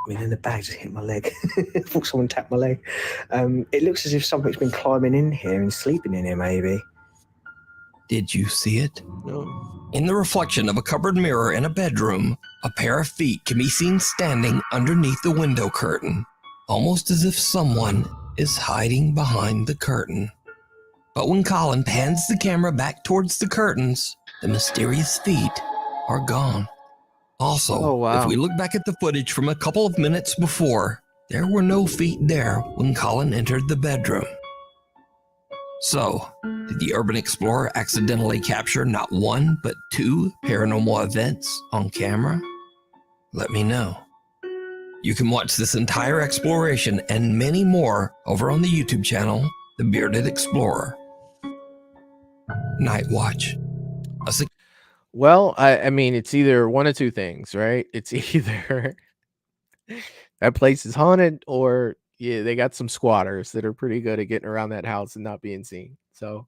I mean, in the bag just hit my leg. I thought someone tapped my leg. It looks as if something's been climbing in here and sleeping in here, maybe. Did you see it? No. In the reflection of a cupboard mirror in a bedroom, a pair of feet can be seen standing underneath the window curtain, almost as if someone is hiding behind the curtain. But when Colin pans the camera back towards the curtains, the mysterious feet are gone. Also, if we look back at the footage from a couple of minutes before, there were no feet there when Colin entered the bedroom. So, did the Urban Explorer accidentally capture not one, but 2 paranormal events on camera? Let me know. You can watch this entire exploration and many more over on the YouTube channel, The Bearded Explorer. Night Watch. Well, I mean, it's either one of two things, right? It's either that place is haunted, or yeah, they got some squatters that are pretty good at getting around that house and not being seen. So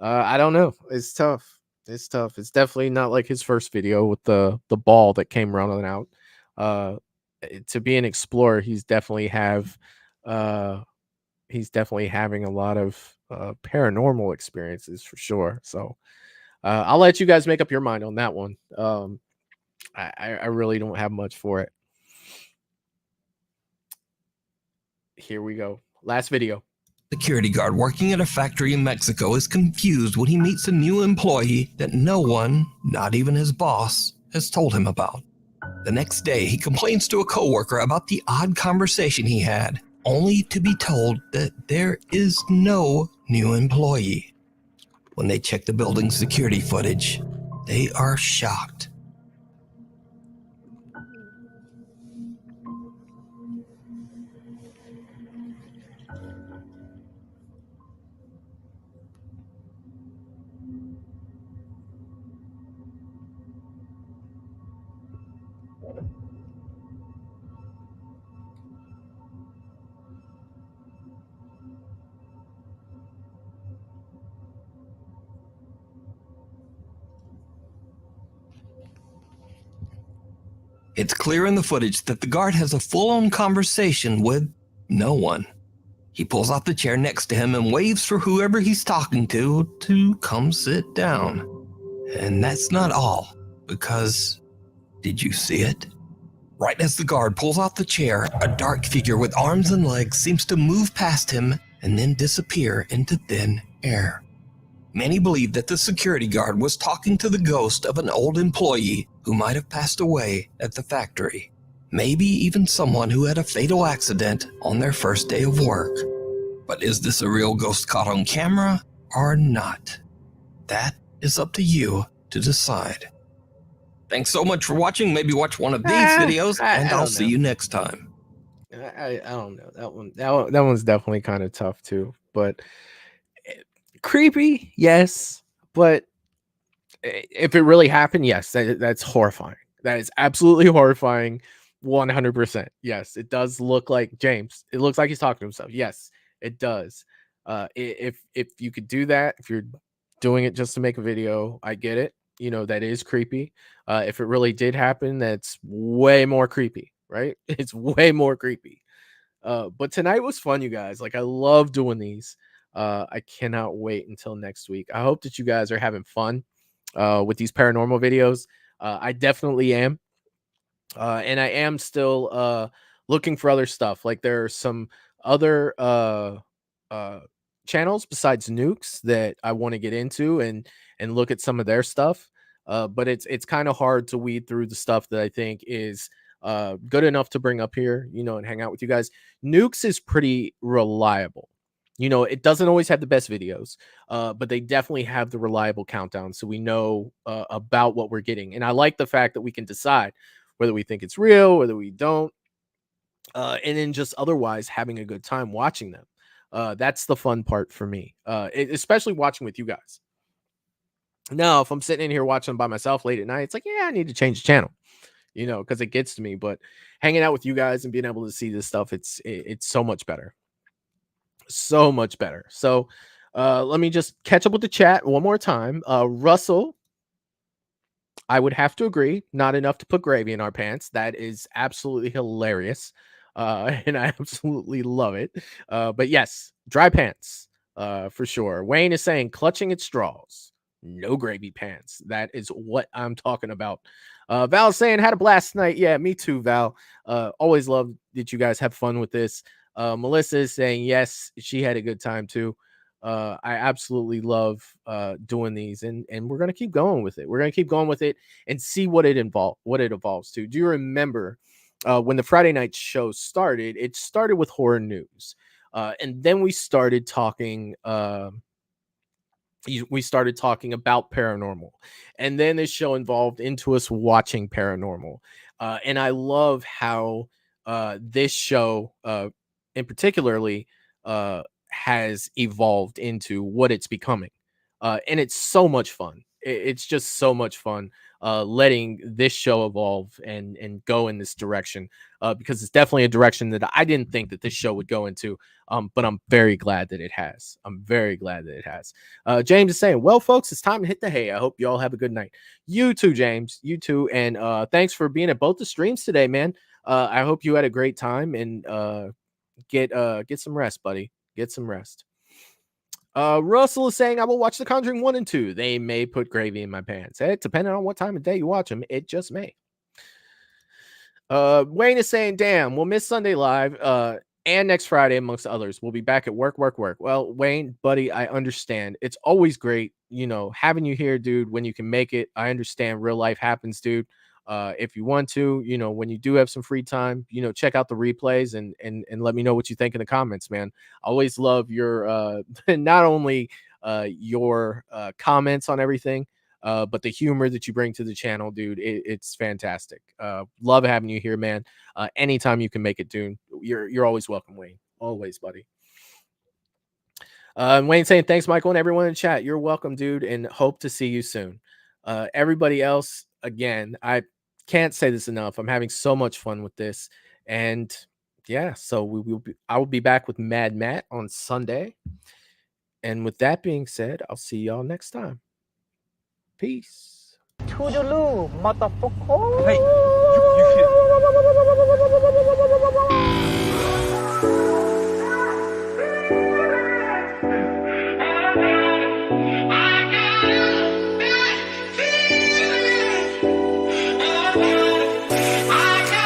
I don't know. It's tough. It's tough. It's definitely not like his first video with the ball that came running out. To be an explorer, he's definitely having a lot of paranormal experiences for sure. So I'll let you guys make up your mind on that one. I really don't have much for it. Here we go. Last video. Security guard working at a factory in Mexico is confused when he meets a new employee that no one, not even his boss, has told him about. The next day, he complains to a coworker about the odd conversation he had, only to be told that there is no new employee. When they check the building's security footage, they are shocked. It's clear in the footage that the guard has a full-on conversation with no one. He pulls out the chair next to him and waves for whoever he's talking to come sit down. And that's not all, because did you see it? Right as the guard pulls out the chair, a dark figure with arms and legs seems to move past him and then disappear into thin air. Many believe that the security guard was talking to the ghost of an old employee who might have passed away at the factory. Maybe even someone who had a fatal accident on their first day of work. But is this a real ghost caught on camera or not? That is up to you to decide. Thanks so much for watching. Maybe watch one of these videos, and I'll see you next time. I don't know. That one's definitely kind of tough too. But creepy, yes. But if it really happened, yes, that's horrifying. That is absolutely horrifying. 100%. Yes, it does look like James. It looks like he's talking to himself. Yes, it does. If you could do that, if you're doing it just to make a video, I get it. You know, that is creepy. If it really did happen, that's way more creepy, right? It's way more creepy. But tonight was fun, you guys. Like, I love doing these. I cannot wait until next week. I hope that you guys are having fun with these paranormal videos. I definitely am. And I am still looking for other stuff. Like, there are some other channels besides Nukes that I want to get into and look at some of their stuff. But it's kind of hard to weed through the stuff that I think is good enough to bring up here, you know, and hang out with you guys. Nukes is pretty reliable. You know, it doesn't always have the best videos, but they definitely have the reliable countdown, so we know about what we're getting. And I like the fact that we can decide whether we think it's real, whether we don't, and then just otherwise having a good time watching them. That's the fun part for me, especially watching with you guys. Now, if I'm sitting in here watching by myself late at night, it's like, yeah, I need to change the channel, you know, because it gets to me. But hanging out with you guys and being able to see this stuff, it's so much better. So much better. So let me just catch up with the chat one more time. Russell, I would have to agree, not enough to put gravy in our pants. That is absolutely hilarious. And I absolutely love it. But yes, dry pants for sure. Wayne is saying clutching at straws, no gravy pants. That is what I'm talking about. Val is saying had a blast tonight. Yeah, me too, Val. Always love that you guys have fun with this. Melissa is saying yes, she had a good time too. I absolutely love doing these, and we're gonna keep going with it. We're gonna keep going with it and see what it evolves to. Do you remember when the Friday night show started? It started with horror news, and then we started talking. We started talking about paranormal, and then this show evolved into us watching paranormal. And I love how this show, in particularly, has evolved into what it's becoming. And it's so much fun. It's just so much fun letting this show evolve and go in this direction, because it's definitely a direction that I didn't think that this show would go into. But I'm very glad that it has. I'm very glad that it has. James is saying, well, folks, it's time to hit the hay. I hope you all have a good night. You too, James. You too. And thanks for being at both the streams today, man. I hope you had a great time, and get some rest, buddy. Get some rest. Russell is saying, I will watch The Conjuring 1 and 2. They may put gravy in my pants. Depending on what time of day you watch them, it just may. Wayne is saying, damn, we'll miss Sunday Live and next Friday, amongst others. We'll be back at work. Well, Wayne, buddy, I understand. It's always great, you know, having you here, dude, when you can make it. I understand real life happens, dude. If you want to, you know, when you do have some free time, you know, check out the replays and let me know what you think in the comments, man. I always love your not only your comments on everything, but the humor that you bring to the channel, dude. It's fantastic. Love having you here, man. Anytime you can make it, dude. You're always welcome, Wayne. Always, buddy. Wayne saying, thanks, Michael, and everyone in the chat. You're welcome, dude, and hope to see you soon. Everybody else, again, I can't say this enough. I'm having so much fun with this. And yeah, so I will be back with Mad Matt on Sunday. And with that being said, I'll see y'all next time. Peace. Toodaloo, motherfucker. Hey, you